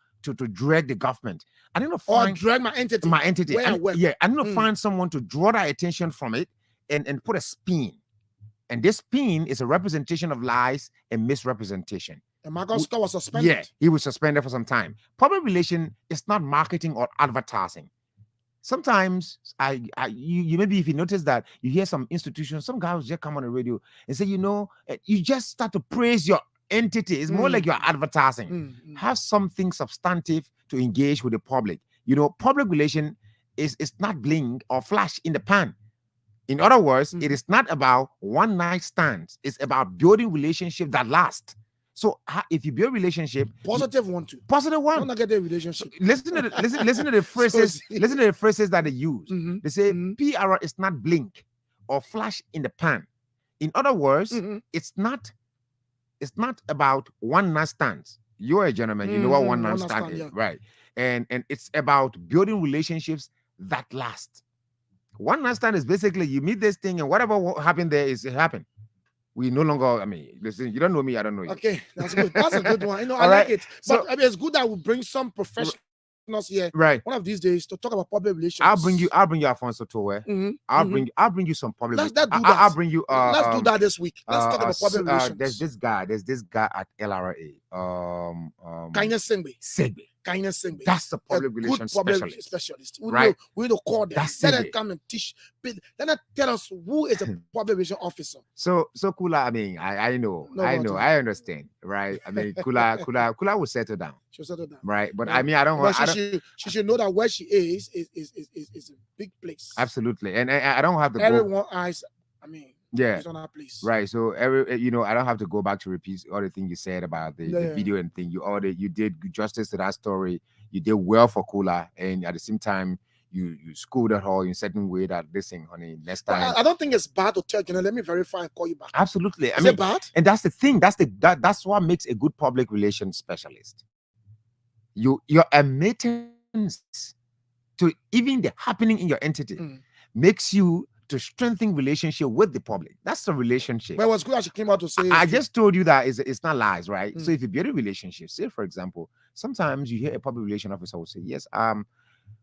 drag the government. I need to find drag my entity. I need to find someone to draw that attention from it and put a spin. And this spin is a representation of lies and misrepresentation. And Michael Scott was suspended. Yeah, he was suspended for some time. Public relation is not marketing or advertising. Sometimes you maybe if you notice that you hear some institutions, some guys just come on the radio and say, you just start to praise your entity. It's more like you're advertising. Have something substantive to engage with the public. Public relation is not bling or flash in the pan. In other words, it is not about one night stands. It's about building relationship that last. So if you build relationship, positive one. Don't negative relationship. Listen to the phrases. Listen to the phrases that they use. They say PR is not blink or flash in the pan. In other words, it's not about one night stands. You're a gentleman, you know what one night stand is, right? And it's about building relationships that last. One night stand is basically you meet this thing and whatever happened there it happened. We no longer, listen, you don't know me, I don't know you. Okay, that's good. That's a good one. I like it. But it's good that we bring some professionals here. Right. One of these days to talk about public relations. I'll bring you Alfonso Torre. I'll bring you some public. Let's do that. I'll bring you. Let's do that this week. Let's talk about public relations. There's this guy at LRA. Kindness Segbe. Kindness Singh. That's the public relations specialist. Right? We need to call them. That's Let them it. come and teach. Let them tell us who is a public relations officer. So Kula, I mean, I know, I understand, right? I mean, Kula will settle down. She'll settle down. Right. But Yeah. I mean, I don't want She should know that where she is a big place. absolutely. And I don't have to go. Everyone eyes, I mean, Yeah. it's on our place. Right. So I don't have to go back to repeat all the things you said about the Yeah. video and thing. You did justice to that story. You did well for Kula, and at the same time, you schooled her in a certain way that this thing, honey, next But time. I don't think it's bad to tell, let me verify and call you back. Absolutely. I Is mean, it bad? and that's the thing. That's what makes a good public relations specialist. Your admittance to even the happening in your entity makes you to strengthen relationship with the public. That's the relationship. But it was good that she came out to say I just told you that it's not lies, right? So Mm. if you build a relationship, say for example, sometimes you hear a public relation officer will say, yes,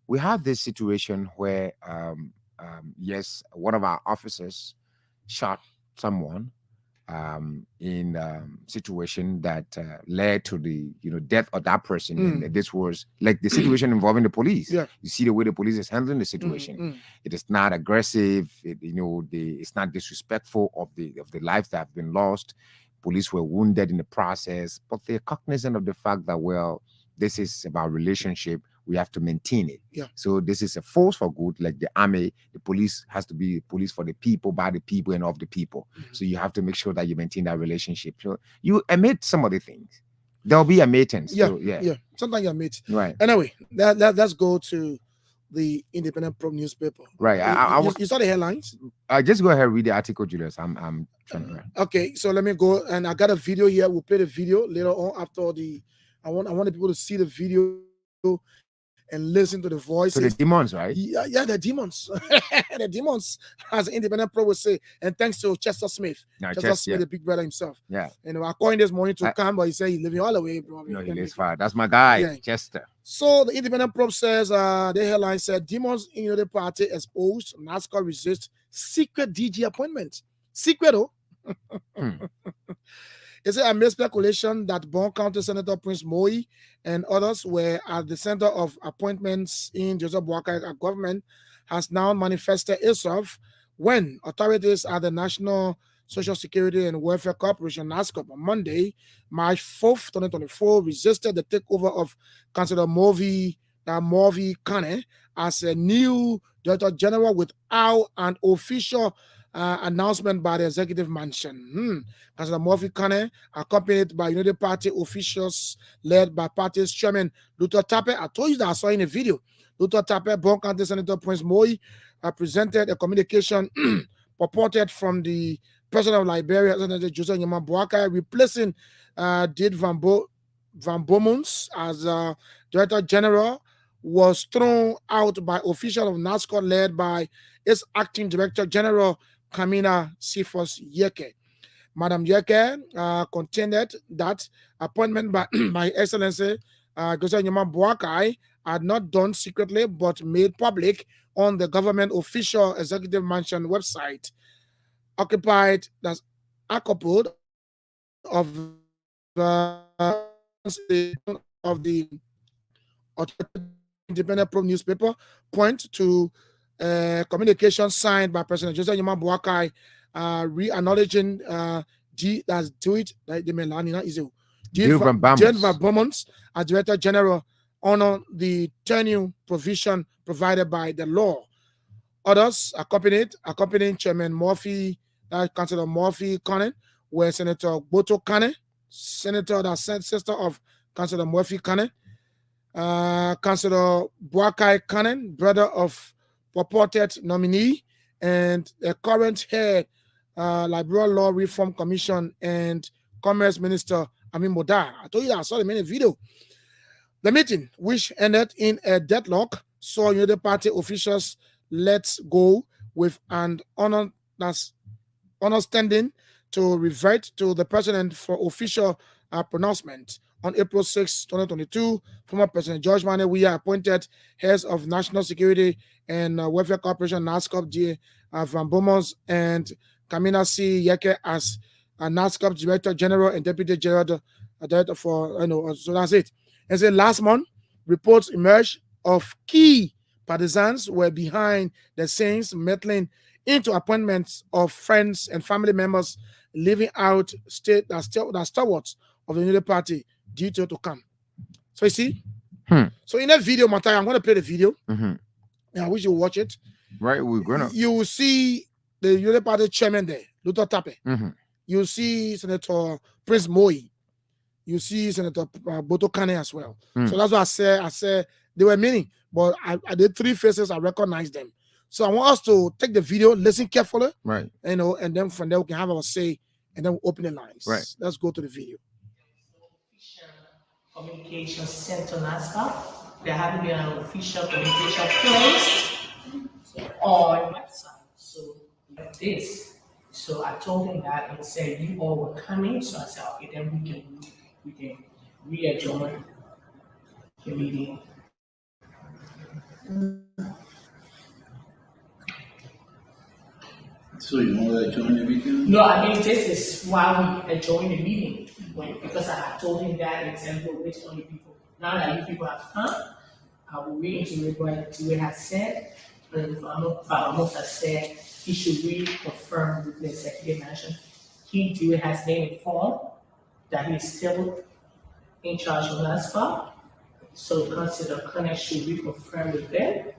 we have this situation where yes, one of our officers shot someone in situation that led to the death of that person. And this was like the situation involving the police. Yeah. You see the way the police is handling the situation. It is not aggressive. It's not disrespectful of the lives that have been lost. Police were wounded in the process, but they're cognizant of the fact that, well, this is about relationship. We have to maintain it. Yeah. So this is a force for good, like the army. The police has to be police for the people, by the people, and of the people. So you have to make sure that you maintain that relationship. So you admit some of the things. There'll be a maintenance. Yeah, So, yeah. Sometimes you admit. Right. Anyway, let's go to the Independent Probe newspaper. Right. You saw the headlines? Just go ahead and read the article, Julius. I'm trying to. Okay, so let me go, and I got a video here. We'll play the video later on after the. I want the people to see the video and listen to the voices. So the demons, right? Yeah, the demons. The demons, as Independent Pro would say. And thanks to Chester Smith. No, Chester Smith, yeah. the big brother himself. Yeah. And I called him this morning to come, but he said he's living all the way, bro. No, he lives far. That's my guy, Yeah. Chester. So the Independent Probe says the headline said demons in the party exposed. NASCAR resists secret DG appointment. Secret, oh. Is it amid speculation that Bon County Senator Prince Moi and others were at the center of appointments in Joseph Boakai government has now manifested itself when authorities at the National Social Security and Welfare Corporation, NASCOP, on Monday, March 4th, 2024, resisted the takeover of Councillor Morvi Kane as a new Director General without an official announcement by the executive mansion. Councillor Morvi Kane, accompanied by United Party officials led by party's chairman Luther Tappe. I told you that I saw in a video. Luther Tappe, Bon County Senator Prince Moi, presented a communication purported from the president of Liberia, Senator Joseph Nyama Boakai, replacing Did Van Bommons as Director General, was thrown out by officials of NASCAR led by its acting Director General, Kamina Sifos Yeke. Madam Yeke contended that appointment by Excellency Joseph Nyama Boakai had not done secretly but made public on the government official executive mansion website, occupied of the Independent Probe newspaper, point to communication signed by President Joseph Nyama Boakai, re-acknowledging Did Van Bommons as Director General honor the tenure provision provided by the law. Others accompanying Chairman Murphy, Councillor Murphy Kane, were Senator Boto Kane, Senator the sister of Councillor Murphy Kane, Councillor Boakai Kane, brother of purported nominee, and the current head, Liberal Law Reform Commission and Commerce Minister Amin Modar. I told you that I saw the mini video. The meeting, which ended in a deadlock, saw United Party officials let go with an understanding to revert to the president for official pronouncement. On April 6, 2022, former President George Mane appointed heads of National Security and Welfare Corporation, NASCOP, Van Bommons and Kamina C. Yeke as NASCOP Director General and Deputy General Director for, so that's it. And so last month, reports emerged of key partisans were behind the scenes meddling into appointments of friends and family members, leaving out state that stalwarts of the Unity Party due to come. So you see, so in that video, Matai, I'm going to play the video. And I wish you watch it. Right, we're gonna. You will see the Unity Party chairman there, Luther Tape. You will see Senator Prince Moi. You see Senator Boto Kane as well. So that's what I said they were many, but I did 3 faces. I recognize them. So I want us to take the video, listen carefully, right? You know, and then from there we can have our say, and then we'll open the lines. Right. Let's go to the video. Communication sent to NASFA. There had to be an official communication placed on my website. So like this. So I told him that and said you all were coming. So I said, okay, then we can re-adjourn the meeting. So you want to adjourn the meeting? No, I mean this is why we adjourned the meeting. Because I had told him that and said we'll wait on you people. Now that you people have come, I will reiterate what Dewey has said. And Faramos has said he should reconfirm with the executive mansion. Dewey has been informed that he is still in charge of NASFA. So Councilor Connect should reconfirm with them.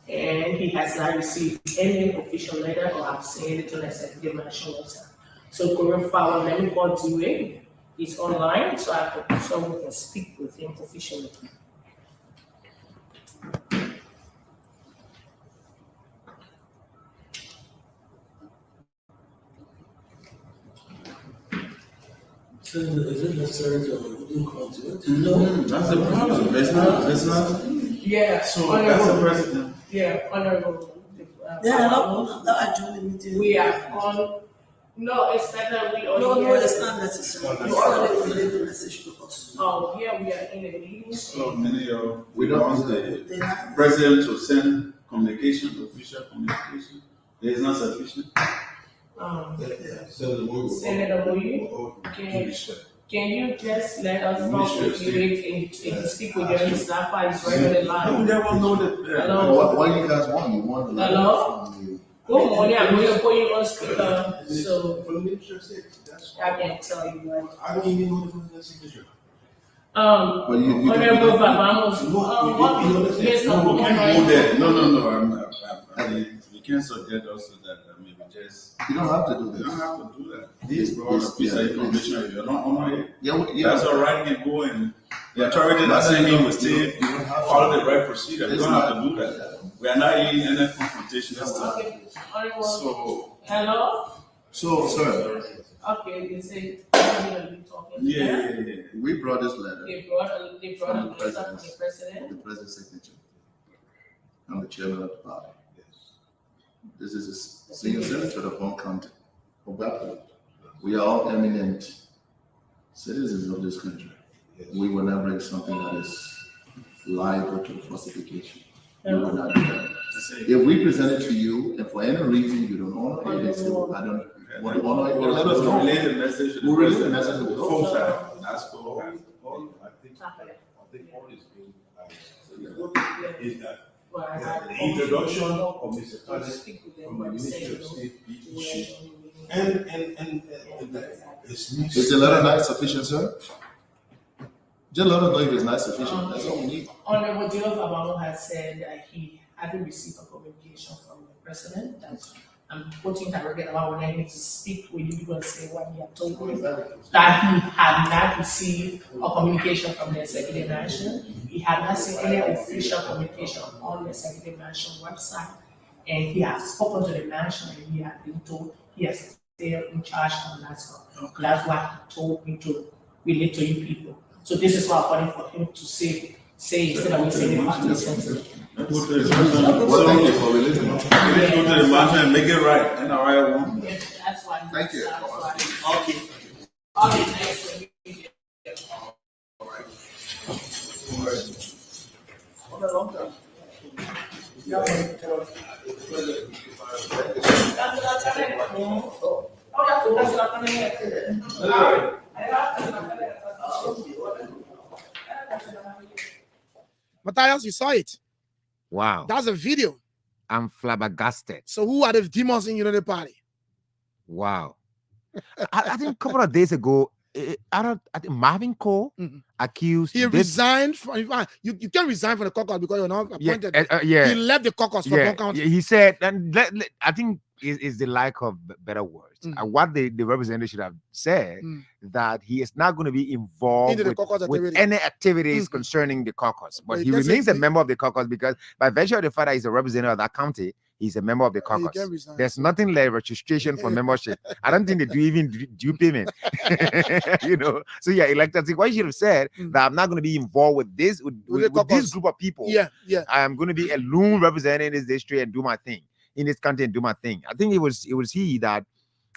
And he has not received any official letter or have seen it on the executive mansion website. So going forward, let me call Dewey. He's online, so we can speak with him officially. So is it necessary to do contact? No, that's the problem. It's not. Yeah. So that's the president. Yeah, honorable. No, adjourn the meeting. We are on. No, it's better we only. No, it's not necessary. You already relayed the message to us. Oh, here we are in the meeting. So many of we don't want the president to send communication, official communication. It is not sufficient. Senator Moyi, can you just let us know if you can speak with your NASFA is regular line? They won't know that. Hello? What you guys want? You want the Hello? Good morning, I'm going to put you on speaker, so I can tell you what. I don't even know the signature. Honorable Vamos, yes, no, we can't go there. No. We can't suggest also that maybe just. You don't have to do that. You don't have to do that. This piece of information, if you're not on it, that's all right. You can go and the authority that's saying you will still follow the right procedure. You don't have to do that. We are not in any confrontation. Okay. So. Hello? So, sir. Okay, they say talking. Yeah. We brought this letter. They brought a letter from the president. The president's signature. I'm the chairman of the party. This is a senior senator of Bon County. We are all eminent citizens of this country. We will not bring something that is liable to falsification. We will not do that. If we present it to you, and for any reason you don't honor it, I don't want to honor it, let us know. Relay the message. We'll relay the message to the folks. That's cool. I think all is being is that the introduction of Mr. Khaled from the Ministry of State issued. And is the letter not sufficient, sir? Just let us know if it's not sufficient. That's all we need. Honorable Dino Fabano has said that he hadn't received a communication from the president. I'm quoting directly about when I need to speak with you and say what he had told me, that he had not received a communication from the executive mansion. He had not seen any official communication on the executive mansion website, and he has spoken to the mansion and he had been told he has still in charge of NASFA. That's what he told me to relate to you people. So this is what I'm calling for him to say instead of me saying the fact sentence. Well, thank you for releasing it. Let's go to the mansion and make it right. And all right, one. Yeah, that's why. Thank you. Okay. Okay, thanks. Matthias, you saw it. Wow. That's a video. I'm flabbergasted. So who are the demons in Unity Party? Wow. I think a couple of days ago, I think Marvin Cole accused. He resigned from. You can't resign from the caucus because you're not appointed. Yeah. He left the caucus for Bond County. He said, and I think is the lack of better words. What the representative should have said that he is not going to be involved with any activities concerning the caucus, but he remains a member of the caucus because by virtue of the fact that he's a representative of that county, he's a member of the caucus. There's nothing like registration for membership. I don't think they do even due payment. So yeah, elected. What you should have said that I'm not going to be involved with this with this group of people. Yeah. I am going to be a lone representative in this district and do my thing in this country and do my thing. I think it was he that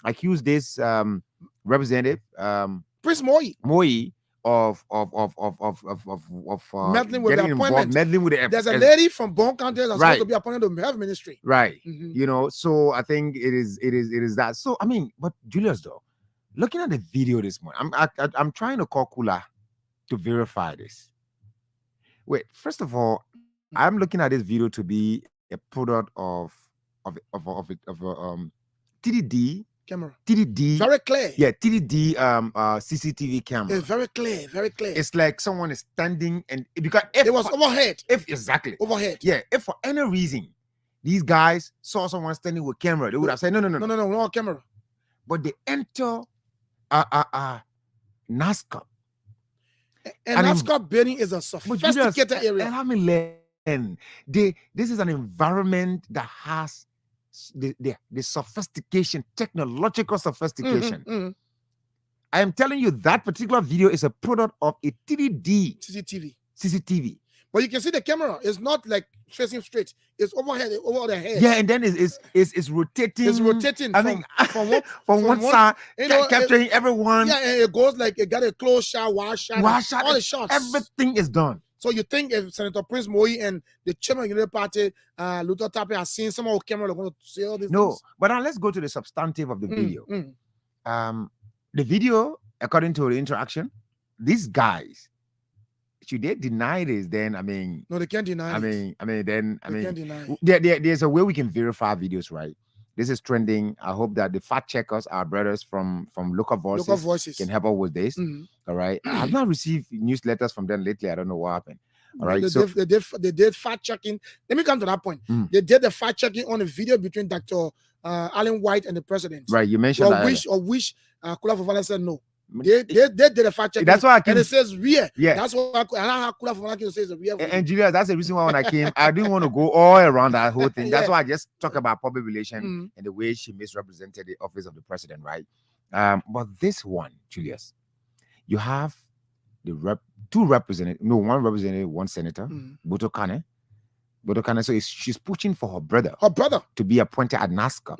accused this representative Prince Moi of meddling with the appointment. Meddling with the There's a lady from Bond County that's supposed to be appointed to the health ministry. Right. So I think it is that. So I mean, but Julius, though, looking at the video this morning, I'm trying to call Kula to verify this. Wait, first of all, I'm looking at this video to be a product of TDD camera. TDD. Very clear. Yeah, TDD CCTV camera. It's very clear, very clear. It's like someone is standing and because it was overhead. Exactly. Overhead. Yeah, if for any reason these guys saw someone standing with camera, they would have said no on camera. But they enter NASCAR. And NASCAR building is a sophisticated area. And let me learn. This is an environment that has the sophistication, technological sophistication. I am telling you that particular video is a product of a TDD CCTV. But you can see the camera is not like facing straight. It's overhead, over the head. Yeah, and then it's rotating. It's rotating. From one side, capturing everyone. Yeah, and it goes like it got a close shot, wide shot, all the shots. Everything is done. So you think if Senator Prince Moi and the chairman of the Unity Party, Luther Tappe, are seeing some of camera, they're going to see all these things? But now let's go to the substantive of the video. The video, according to the interaction, these guys, should they deny this? Then no, they can't deny. There's a way we can verify videos, right? This is trending. I hope that the fact checkers, our brothers from Local Voices, can help us with this. All right. I've not received newsletters from them lately. I don't know what happened. All right. They did fact checking. Let me come to that point. They did the fact checking on a video between Dr. Allen White and the president. Right. You mentioned that. Which Kula Fofana said no. They did a fact check. That's why I came. And it says real. Yeah. That's what I Kula Fofana says real. And Julia, that's the reason why when I came, I didn't want to go all around that whole thing. That's why I just talk about public relations and the way she misrepresented the office of the president, right? But this one, Julius, you have the one representative, one senator, Boto Kane. So she's pushing for her brother to be appointed at NASCAR.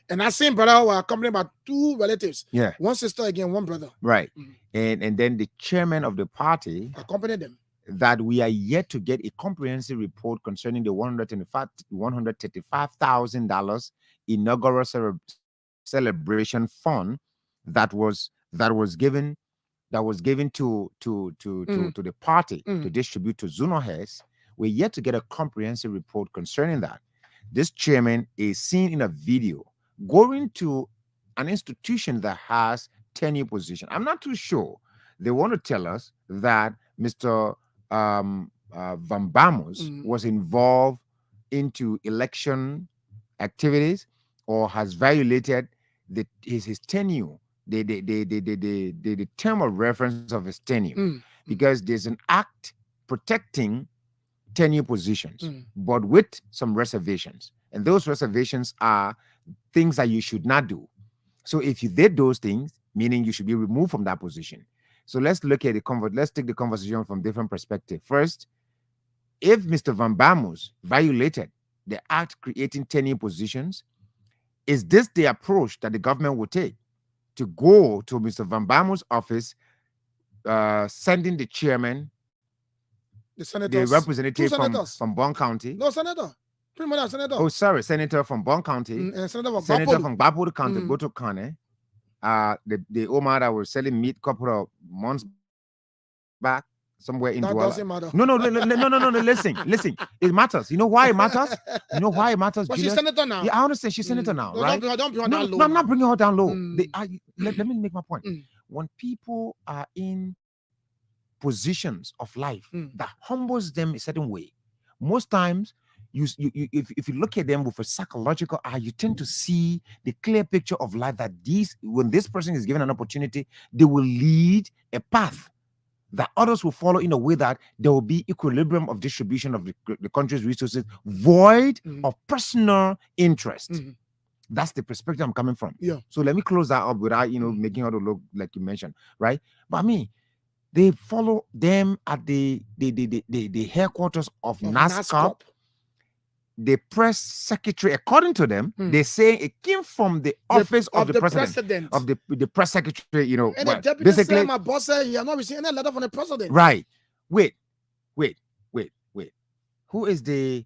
And that same brother were accompanied by two relatives. Yeah. One sister, again, one brother. Right. And then the chairman of the party accompanied them. That we are yet to get a comprehensive report concerning the $135,000 inaugural celebration fund that was given to the party to distribute to zonal heads. We're yet to get a comprehensive report concerning that. This chairman is seen in a video going to an institution that has tenure position. I'm not too sure. They want to tell us that Mr. Vambamos was involved into election activities or has violated his tenure, the term of reference of his tenure, because there's an act protecting tenure positions, but with some reservations. And those reservations are things that you should not do. So if you did those things, meaning you should be removed from that position. So let's look at let's take the conversation from different perspective. First, if Mr. Vambamos violated the act creating tenure positions, is this the approach that the government would take to go to Mr. Vambamos' office, sending the chairman, the representative from Bond County? No, Senator. Senator. Oh, sorry, Senator from Bond County. Senator from Bapuru County, Boto Kane. The Omar that was selling meat a couple of months back, somewhere in That Douala. doesn't matter. No. Listen. It matters. You know why it matters? You know why it matters? But she's Julius? senator now. Yeah, I understand. She's senator now, No, right? Don't bring her No, down low. no, I'm not bringing her down low. Mm. Let me make my point. When people are in positions of life that humbles them a certain way, most times if you look at them with a psychological eye, you tend to see the clear picture of life that when this person is given an opportunity, they will lead a path that others will follow in a way that there will be equilibrium of distribution of the country's resources, void of personal interest. That's the perspective I'm coming from. Yeah. So let me close that up without making her to look like you mentioned, right? But I mean, they follow them at the headquarters of NASCOP. The press secretary, according to them, they say it came from the office of the president. Of the press secretary, And the deputy basically, said, my boss said he had not received any letter from the president. right. Wait. Who is the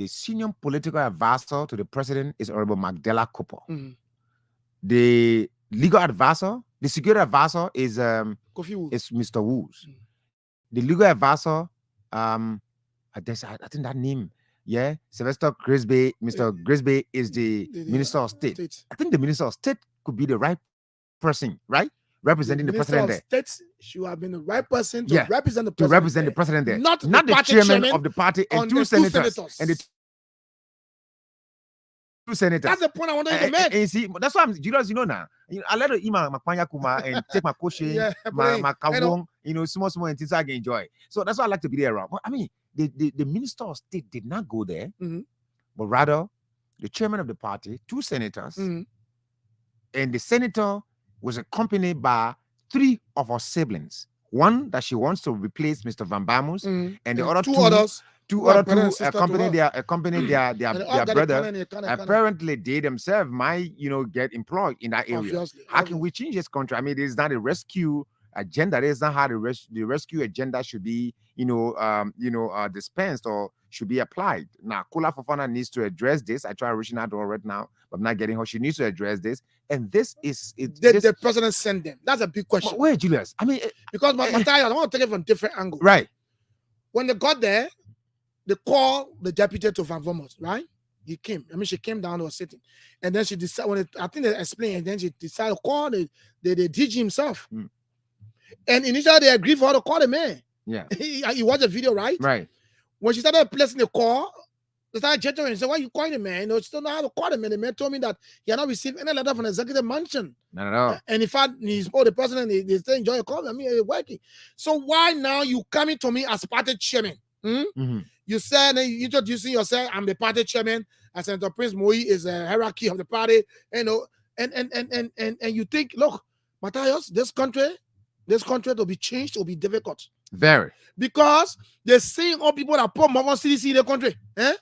senior political advisor to the president is Honorable Magdala Cooper. The legal advisor, the security advisor is Mr. Woos. The legal advisor, I think that name, Sylvester Grisby. Mr. Grisby is the Minister of State. I think the Minister of State could be the right person, right? Representing the president there. State should have been the right person to represent the president. To represent the president there. Not the chairman of the party and two senators. And the two senators. That's the point I wanted to make. And see, that's why I'm Julius, now. I let her eat my Kuma and take my koshe, my kawong, small and things I can enjoy. So that's why I like to be there around. But I mean, the Minister of State did not go there, but rather the chairman of the party, two senators, and the senator was accompanied by three of her siblings. One that she wants to replace Mr. Van Bamus, and the other two accompany their brother. Apparently, they themselves might, get employed in that area. Obviously. How can we change this country? I mean, it's not a rescue agenda. That is not how the rescue agenda should be, dispensed or should be applied. Now, Kula Fofana needs to address this. I try reaching out to her right now, but I'm not getting her. She needs to address this. And this is it. The president sent them. That's a big question. But wait, Julius. I mean, because I want to take it from a different angle. Right. When they got there, they called the deputy to Van Vomos, right? He came. I mean, she came down to a sitting. And then she decided, I think they explained, and then she decided to call the DG himself. And initially, they agreed for her to call the man. Yeah. He watched the video, right? Right. When she started placing the call, they started chattering and said, why are you calling the man? She don't know how to call the man. The man told me that he had not received any letter from the executive mansion. Not at all. And in fact, the president, they still enjoy your call. I mean, it's working. So why now you coming to me as party chairman? You said, introducing yourself, I'm the party chairman, and Senator Prince Moi is a hierarchy of the party, and you think, look, Matthias, this country to be changed will be difficult. Very. Because they're seeing all people that put more CDC in the country. They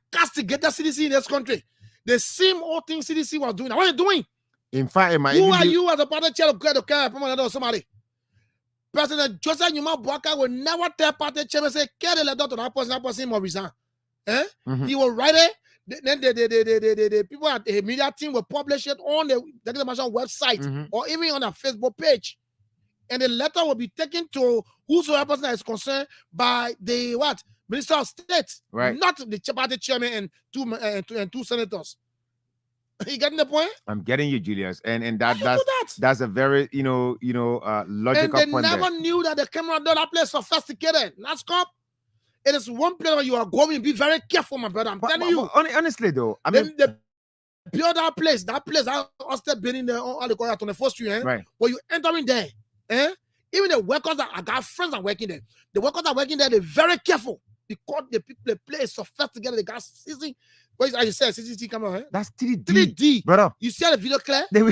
castigate the CDC in this country. The same old thing CDC was doing. What are you doing? In fact, who are you as a party chair to care for somebody? President Joseph Numa Boaka will never tell party chairman say, carry the letter to that person will resign. He will write it. Then the people at the media team will publish it on the executive website or even on a Facebook page. And the letter will be taken to whosoever person that is concerned by the Minister of State, right? Not the party chairman and two senators. You getting the point? I'm getting you, Julius, and that's a very logical and they point. Never knew that the camera done that place sophisticated. NASCOP. It is one place where you are going. Be very careful, my brother. I'm telling you. Honestly, though, I mean, the build that place I still been in there on the 21st Street, right? When you entering there, even the workers that I got friends are working there. The workers are working there. They're very careful because the people they play is sophisticated. They got CCTV. What is you said? CCTV camera. That's 3D. 3D, brother. You see how the video clear? You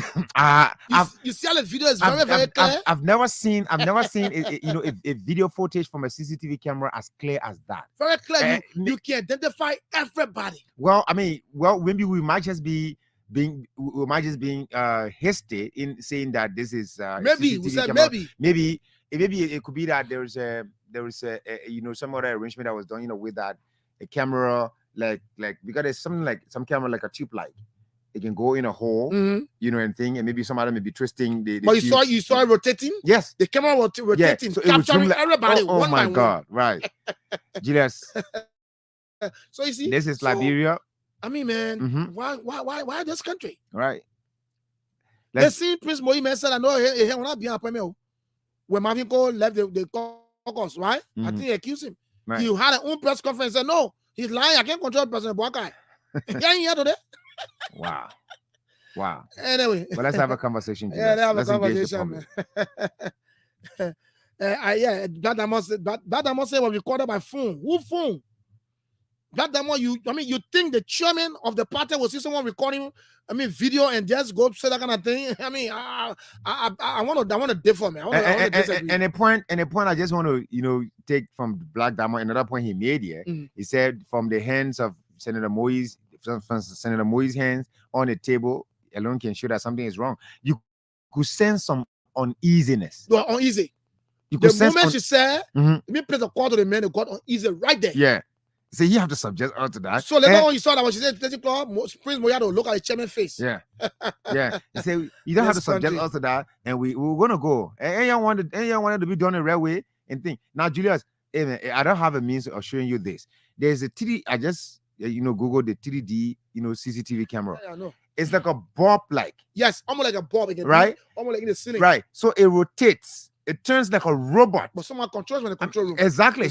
see how the video is very clear. I've never seen a video footage from a CCTV camera as clear as that. Very clear. You can identify everybody. Well, I mean, maybe we might just be being hasty in saying that this is maybe we said maybe it could be that there is a some other arrangement that was done with that a camera like because there's something like some camera like a tube light it can go in a hole, you know, and thing, and maybe somebody may be twisting the But you saw it rotating? Yes. The camera was rotating, so it would zoom capturing everybody. Oh one my by God, right. Julius. So you see, this is Liberia. I mean, man, why this country? Right. They see Prince Mohammed said, I know he will not be a premier. When Marvin Cole left the caucus, right? I think he accused him. Right. He had an own press conference and said, no, he's lying. I can't control President Boakai. He ain't here today. Wow. Anyway. Well, let's have a conversation. Yeah, let's have a engage the conversation, public. man. That Damo said was recorded by phone. Who phone? That Damo, you think the chairman of the party will see someone recording, video and just go say that kind of thing? I mean, I want to differ, man. And a point I just want to, take from Black Damo, another point he made here. He said from the hands of Senator Moise, from Senator Moise's hands on the table alone can show that something is wrong. You could sense some uneasiness. You are uneasy. The moment she said, me place a call to the man who got uneasy right there. Yeah. So you have to subject her to that. So later on, you saw that when she said, Prince Moyado look at the chairman's face. Yeah. Yeah. You say you don't have to subject us to that, and we're gonna go. And you wanted to be done the right way and think. Now, Julius, I don't have a means of showing you this. There's a 3D. I just Google the 3D CCTV camera. Yeah, I know. It's like a bulb, like. Yes, almost like a bulb, right? Almost like in the ceiling. Right. So it rotates. It turns like a robot. But someone controls when the control room. Exactly.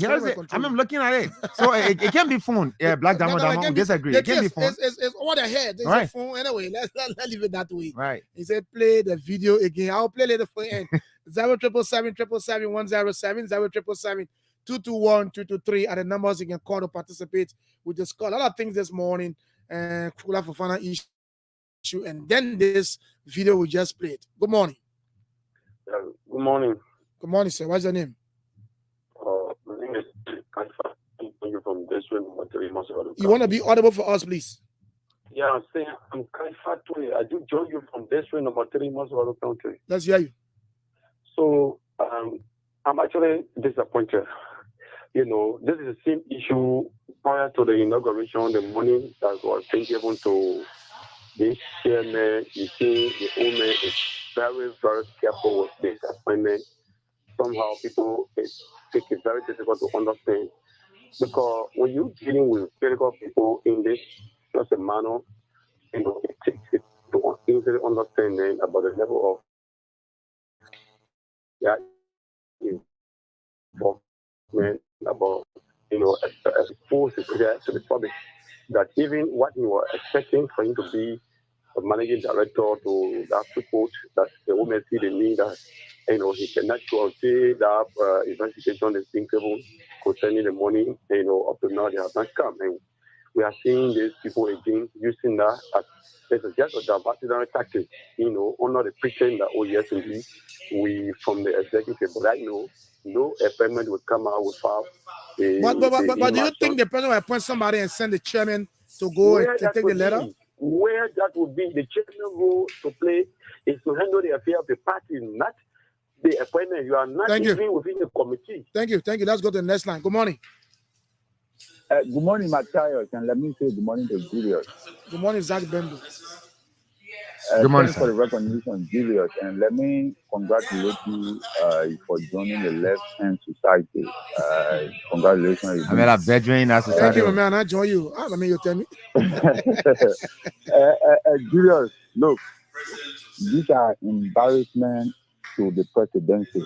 I'm looking at it. So it can be phone. Yeah, Black Damo, we disagree. It can be phone. It's all their head. There's a phone. Anyway, let's leave it that way. Right. He said, play the video again. I'll play later for end. 07777 221-223 are the numbers you can call to participate. We discussed a lot of things this morning and Kula Fofana issue, and then this video we just played. Good morning. Good morning. Good morning, sir. What's your name? My name is Kaifa. I'm calling from District number 3, Massachusetts. You want to be audible for us, please? Yeah, I'm saying I'm Kaifa Tui. I do join you from District number 3, Massachusetts County. Let's hear you. So I'm actually disappointed. This is the same issue prior to the inauguration, the money that was being given to this chairman. You see, the owner is very, very careful with this appointment. Somehow people think it's very difficult to understand. Because when you're dealing with critical people in this just a manner, it takes it to easily understanding about the level of involvement, about exposure to the public, that even what you were expecting for him to be a managing director to that report, that the woman see the need that he cannot go and say that investigation is being given concerning the money, up to now they have not come. And we are seeing these people again using that as just a diversionary tactic, under the pretense that, oh yes, indeed, we from the executive, but I know no appointment would come out without. But do you think the president will appoint somebody and send the chairman to go and to take the letter? Where that would be the chairman role to play is to handle the affair of the party, not the appointment. You are not even within the committee. Thank you. Let's go to the next line. Good morning. Good morning, Matthias, and let me say good morning to Julius. Good morning, Zach Bendo. Good morning, thanks for the recognition, Julius, and let me congratulate you for joining the Left Hand Society. Congratulations. I'm a veteran in that society. Thank you, man. I join you. You tell me. Julius, look, these are embarrassment to the presidency.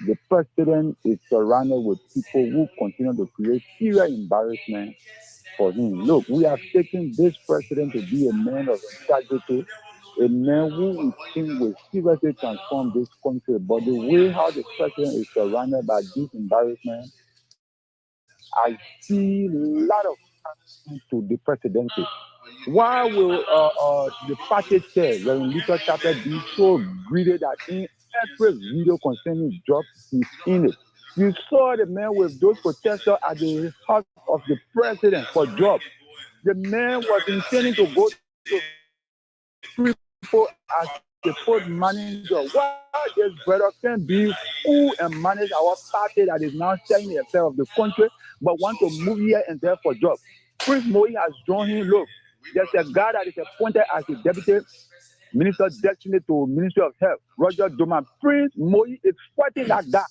The president is surrounded with people who continue to create serious embarrassment for him. Look, we have taken this president to be a man of integrity, a man who we think will seriously transform this country. But the way how the president is surrounded by this embarrassment, I see a lot of things to the presidency. Why will the party chair, Reverend Luther Chapter, be so greedy that in every video concerning jobs, he's in it? You saw the man with those protesters at the house of the president for jobs. The man was intending to go to free people as the post manager. Why this brother can be who and manage our party that is now selling the affair of the country, but want to move here and there for jobs? Prince Moise has drawn him. Look, There's a guy that is appointed as the deputy minister destiny to Ministry of Health, Roger Doma. Prince Moi is fighting that guy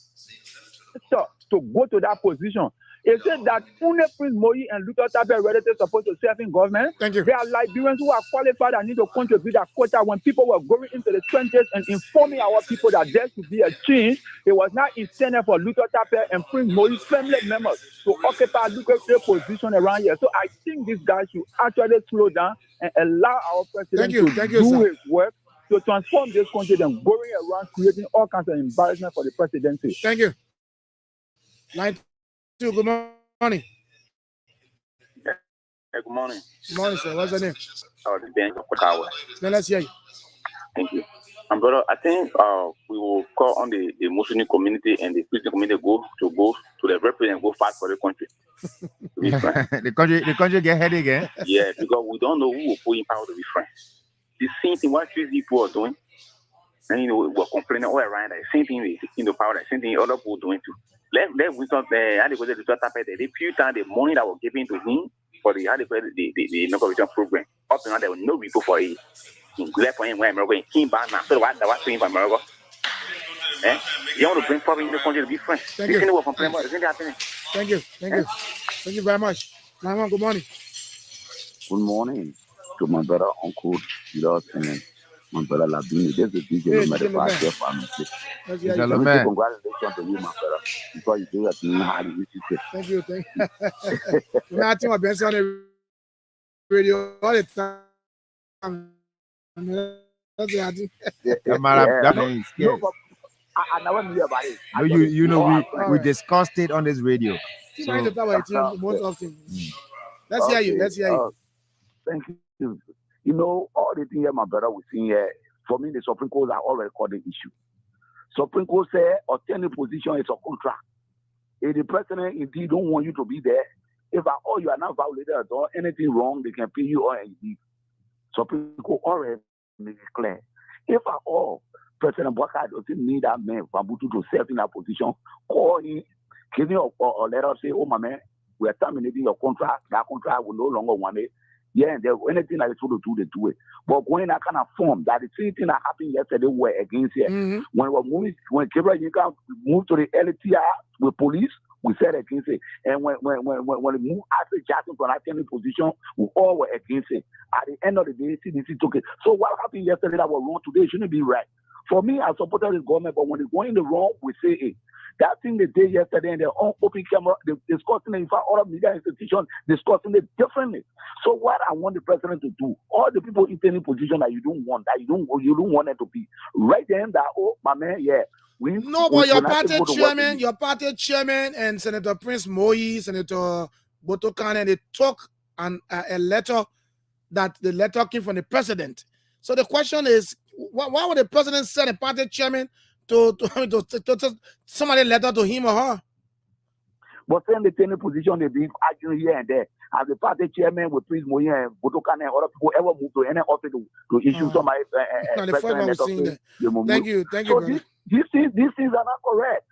to go to that position. It said that only Prince Moi and Luther Tabe relatives supposed to serve in government. Thank you. There are Liberians who are qualified and need to contribute that quota. When people were going into the trenches and informing our people that there should be a change, it was not intended for Luther Tabe and Prince Moi's family members to occupy lucrative position around here. So I think this guy should actually slow down and allow our president to do his work to transform this country than going around creating all kinds of embarrassment for the presidency. Thank you. Line 2, good morning. Good morning. Good morning, sir. What's your name? Ben Okawa. Then let's hear you. Thank you. And brother, I think we will call on the Muslim community and the Christian community go to the represent, go fight for the country. To be frank. the country get headache, eh? Yeah, because we don't know who will put in power to be frank. The same thing what these people are doing, and we're complaining all around that same thing we in the power, that same thing other people are doing too. Let Winston they put down the money that was given to him for the medical program. Up to now there was no report for it. Left for him when America came back now. So what was doing for America? You want to bring problem in the country to be frank. Thank you. Thank you. Thank you very much. Mama, good morning. Good morning to my brother, Uncle Judas, and my brother Labini. There's a DJ no matter what your family. Congratulations to you, my brother. Because you do that in highly visited. Thank you. Thank you. Nothing about Benson on the radio all the time. I never knew about it. No, you know, we discussed it on this radio. Most often. Let's hear you. Let's hear you. Thank you. You know, all the things my brother was saying here, for me, the Supreme Court are all recorded issue. Supreme Court said, obtaining position is a contract. If the president indeed don't want you to be there, if at all you are not violated at all, anything wrong, they can pay you or indeed. Supreme Court already make it clear. If at all President Bwaka doesn't need that man Fambutu to serve in that position, call him, give him a letter, say, oh my man, we are terminating your contract. That contract will no longer want it. Yeah, and anything that is supposed to do, they do it. But going that kind of form, that the same thing that happened yesterday were against here. Mm-hmm. When Gabriel Yinka moved to the LTR with police, we said against it. And when we moved Ashley Jackson from that position, we all were against it. At the end of the day, CDC took it. So what happened yesterday that was wrong today shouldn't be right. For me, I supported the government, but when they go in the wrong, we say it. That thing they did yesterday in their own open camera, they discussing it, in fact, all of media institutions discussing it differently. So what I want the president to do, all the people in any position that you don't want, that you don't want them to be, right then that, oh, my man, yeah. But your party chairman and Senator Prince Moi, Senator Boto Kane, they talk on a letter that the letter came from the president. So the question is, why would the president send a party chairman to somebody letter to him or her? But then the same position they be arguing here and there. As the party chairman with Prince Moi and Boto Kane and other people ever move to any office to issue somebody Thank you, so brother. These things are not correct.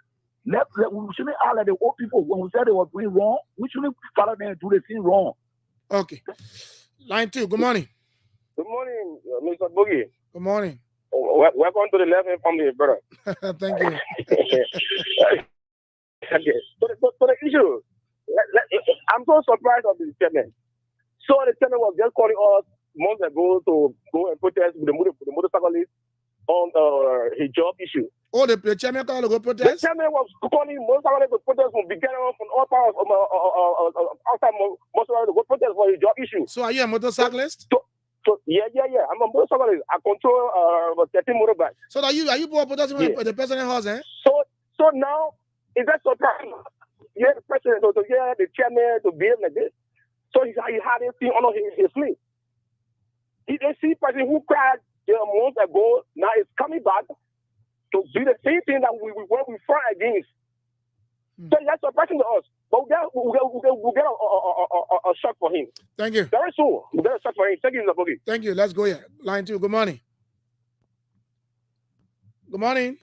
We shouldn't holler the old people when we said they were doing wrong. We shouldn't follow them and do the thing wrong. Okay. Line 2, good morning. Good morning, Mr. Boogie. Good morning. Welcome to the Left Hand family, brother. Thank you. Okay. So the issue, I'm so surprised of the statement. So the chairman was just calling us months ago to go and protest with the motorcyclists on his job issue. Oh, the chairman called to go protest? The chairman was calling motorcyclists to protest from beginning from all parts of outside motorcyclists to go protest for his job issue. So are you a motorcyclist? So yeah. I'm a motorcyclist. I control 13 motorbikes. So are you protesting with the president's house, eh? So now, is that surprising? Yeah, the president, the chairman to behave like this. So he had this thing on his sleeve. He see president who cried months ago, now it's coming back to do the same thing that we fought against. So that's surprising to us. But we'll get a shot for him. Thank you. Very soon. We'll get a shot for him. Thank you, Mr. Boogie. Thank you. Let's go here. Line 2. Good morning. Good morning.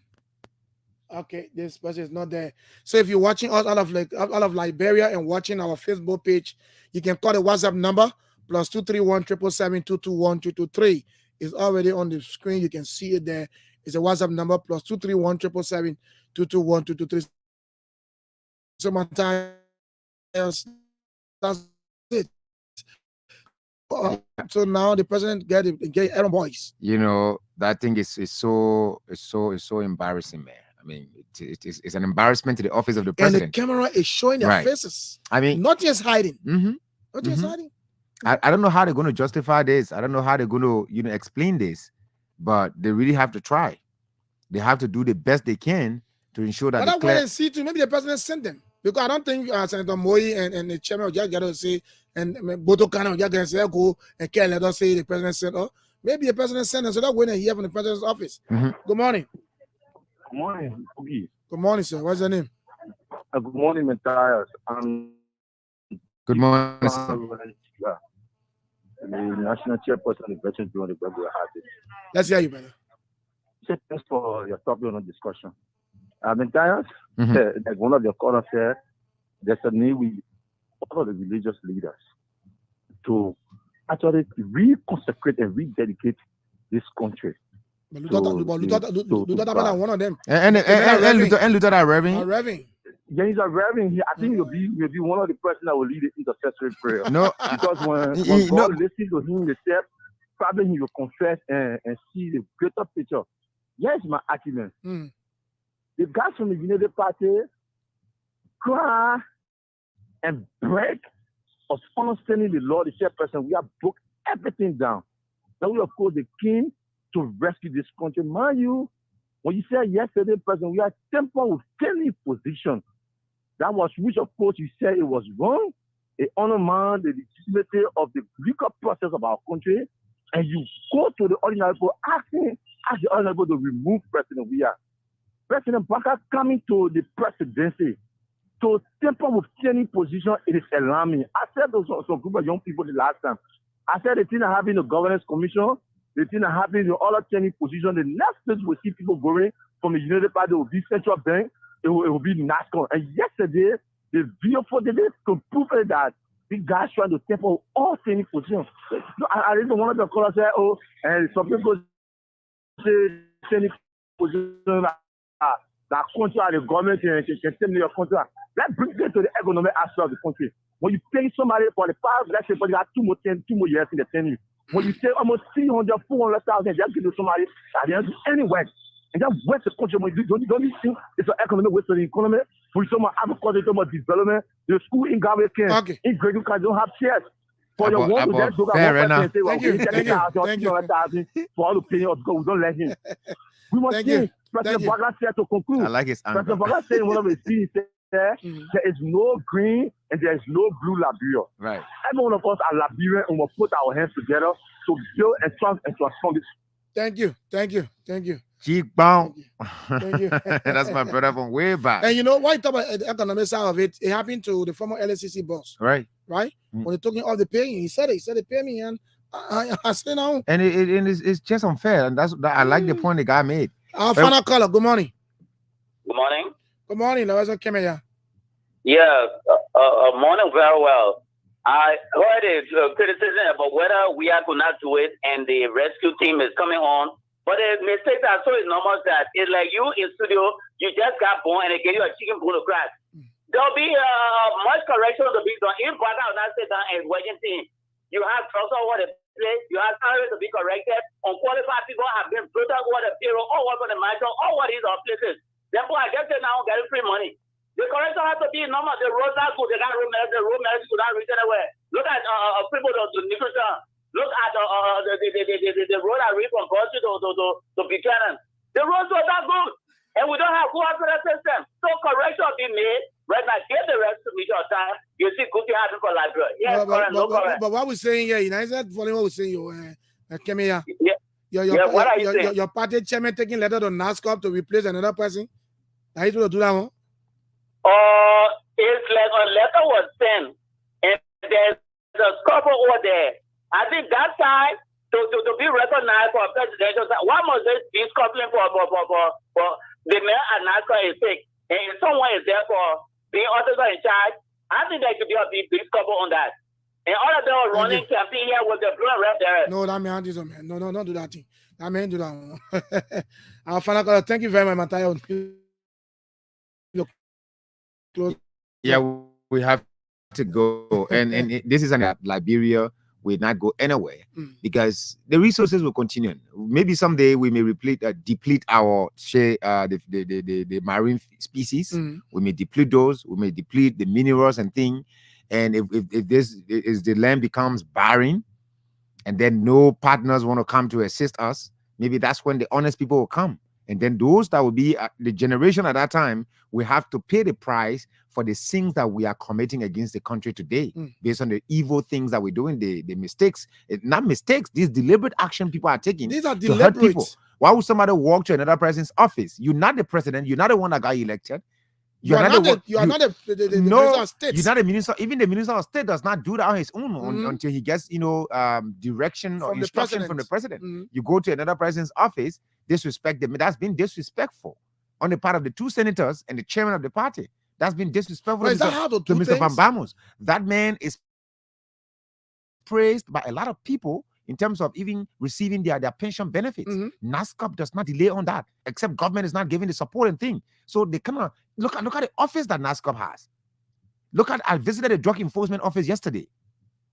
Okay, this person is not there. So if you're watching us out of Liberia and watching our Facebook page, you can call the WhatsApp number +231 777 221 223 is already on the screen. You can see it there. It's a WhatsApp number +231 777 221 223. So Matthias, that's it. So now the president get Aaron Boyce. You know, that thing is so embarrassing, man. I mean, it's an embarrassment to the office of the president. And the camera is showing their Right. faces. I mean, Not just hiding. mhm, Not just mhm. hiding. I don't know how they're going to justify this. I don't know how they're going to, explain this, but they really have to try. They have to do the best they can to ensure that But the I wait and see too. Maybe the president sent them. Because I don't think Senator Moi and the chairman of just got to say, and Boto Kana just going to say, go and can't let us say the president sent us. Maybe the president sent us, so that when they hear from the president's office. Mhm. Good morning. Good morning, Boogie. Good morning, sir. What's your name? Good morning, Matthias. Good morning, sir. Yeah. The national chairperson of the Veterans Bureau of the Bible has. Let's hear you, brother. Thanks for your topic on the discussion. Matthias, Mhm. like one of your callers said, there's a need with all of the religious leaders to actually reconsecrate and rededicate this country. But to Luther God. one of them. And Luther that Reverend. Reverend. Yeah, he's a reverend. I think he'll be one of the person that will lead the intercessory prayer. No, because when no. God listens to him, they said probably he will confess and see the greater picture. Here's my argument. The guys from the United Party cry and break of understanding the law, the chairperson. We have broke everything down. Then we of course the king to rescue this country. Mind you, when you said yesterday, President, we are tempered with any position. That was which of course you said it was wrong. It undermined the legitimacy of the legal process of our country. And you go to the ordinary people ask the ordinary people to remove President Weah. President Baka coming to the presidency to temper with any position, it is alarming. I said to some group of young people the last time, I said the thing that having the governance commission, the thing that having the other 10 position, the next place we see people going from the United Party will be Central Bank, it will be NASCON. And yesterday, the video for the day to prove that the guys trying to temper all 10 positions. So I didn't want to call and say, oh, and some people say 10 positions that contract the government can send your contract. That brings it to the economic aspect of the country. When you pay somebody for the past, let's say, for the 2 more years in the 10 years, when you say almost 300, 400,000, just give to somebody that they don't do any work. And just waste the country. When you don't you think it's an economic waste of the economy? For some agriculture, some development, the school in Gambia can, in Great Duke don't have chairs. For your one to just look at one person and say, well, we get 200,000 for all the paying of because we don't let him. We must see President Bagla said to conclude. I like his answer. President Bagla said in one of his speeches, there is no green and there is no blue Liberia. Right. Every one of us are Liberian and we'll put our hands together to build and transform this. Thank you. Cheek bound. Thank you. That's my brother from way back. And you know why you talk about the economic side of it? It happened to the former LSCC boss. Right. When they're talking of the paying, he said they pay me, and I said no. And it's just unfair, and I like the point the guy made. Our final caller. Good morning. Good morning. Good morning. Now, what's coming here? Yeah, morning very well. I heard a criticism about whether we are going to do it and the rescue team is coming on. But the mistake are so enormous that it's like you in studio, you just got born and they give you a chicken bone to crack. There'll be much correction to be done. If Baka will not sit down and working team, you have trust over the place, you have salaries to be corrected, unqualified people have been brought up over the payroll, all over the market, all over these places. Therefore, I guess they now getting free money. The correction has to be normal. The roads are good. They can't the road marriage could not reach anywhere. Look at people to Nicholson. Look at the road I read from Boston to Buchanan. The roads were not good. And we don't have good hospital system. So correction will be made. Right now, give the rest to me your time. You see good thing happen for Liberia. Yes, correct, no correct. But what we're saying here, you know, is that following what we're saying, Kemia? What are you saying? Your party chairman taking letter to NASCOP to replace another person? Are you going to do that one? It's like a letter was sent, and there's a couple over there. I think that time to be recognized for a presidential side, why must this be coupling for the mayor at NASCA is sick, and someone is there for being officer in charge? I think there should be a big couple on that. And all of them are running campaign here with the blue red there. No, that man, man. No, don't do that thing. That man do that one. Our final caller, thank you very much, Matthew. Yeah, we have to go. and this is in Liberia. Will not go anywhere because the resources will continue. Maybe someday we may deplete our share, the marine species. We may deplete those. We may deplete the minerals and things. And if the land becomes barren, and then no partners want to come to assist us, maybe that's when the honest people will come. And then those that will be the generation at that time, we have to pay the price for the sins that we are committing against the country today, based on the evil things that we're doing, the mistakes, not mistakes, these deliberate action people are taking. These are to hurt people. Why would somebody walk to another person's office? You're not the president. You're not the one that got elected. You are not the minister of state. You're not a minister. Even the minister of state does not do that on his own until he gets, direction or instruction from the president. You go to another person's office, disrespect them. That's been disrespectful on the part of the two senators and the chairman of the party. That's been disrespectful to Mr. Van Bamos. That man is praised by a lot of people in terms of even receiving their pension benefits. NASCOP does not delay on that, except government is not giving the support and thing. So they cannot look at the office that NASCOP has. I visited the drug enforcement office yesterday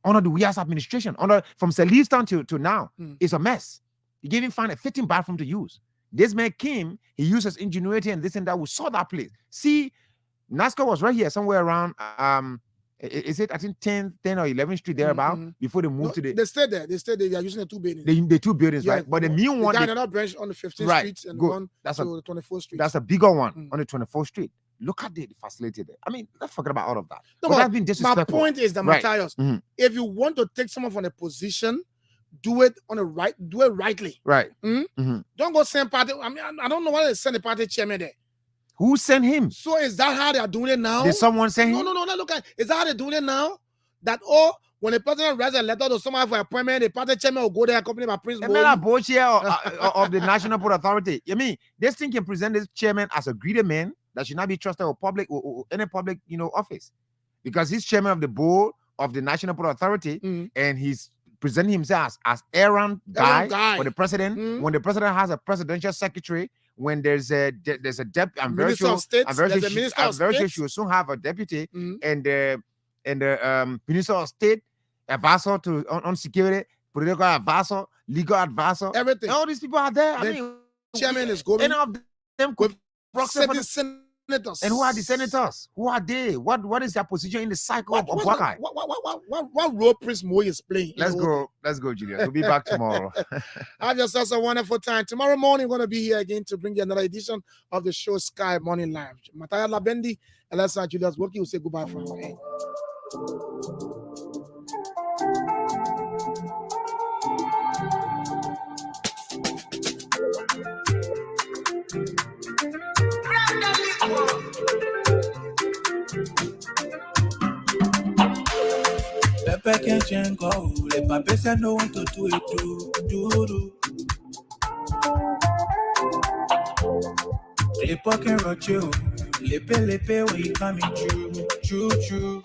under the WIAS administration, from Selestown to now. It's a mess. He gave him find a fitting bathroom to use. This man came, he used his ingenuity and this and that. We saw that place. See, NASCOP was right here somewhere around is it I think 10 or 11th Street thereabout before they moved to the. They stayed there. They are using the two buildings. The two buildings, right? But the new one. They got another branch on the 15th Street and one to the 24th Street. That's a bigger one on the 24th Street. Look at the facility there. I mean, let's forget about all of that. No, but that's been disrespectful. My point is that Matthias, if you want to take someone from a position, do it rightly. Right. Don't go send party. I mean, I don't know why they send the party chairman there. Who sent him? So is that how they are doing it now? Did someone send him? No. Look at. Is that how they're doing it now? That when the president writes a letter to someone for appointment, the party chairman will go there accompanied by Prince of the National Port Authority. I mean, this thing can present this chairman as a greedy man that should not be trusted with public or any public, office, because he's chairman of the board of the National Port Authority, and he's presenting himself as errand guy for the president. When the president has a presidential secretary, when there's a deputy, I'm very sure she will soon have a deputy, and the Minister of State, advisor on security, political advisor, legal advisor, everything. All these people are there. I mean, chairman is going. Any of them could senators. And who are the senators? Who are they? What is their position in the cycle of Buckeye? What role Prince Moy is playing? Let's go, Julius. We'll be back tomorrow. Have yourselves a wonderful time. Tomorrow morning, we're going to be here again to bring you another edition of the show Sky Morning Live. Matthias Labendi and let's Julius Woki will say goodbye from our end. Pepe can't go. Le pape said no one to do it. Do. Le pocket roach you. Lepe when you coming true.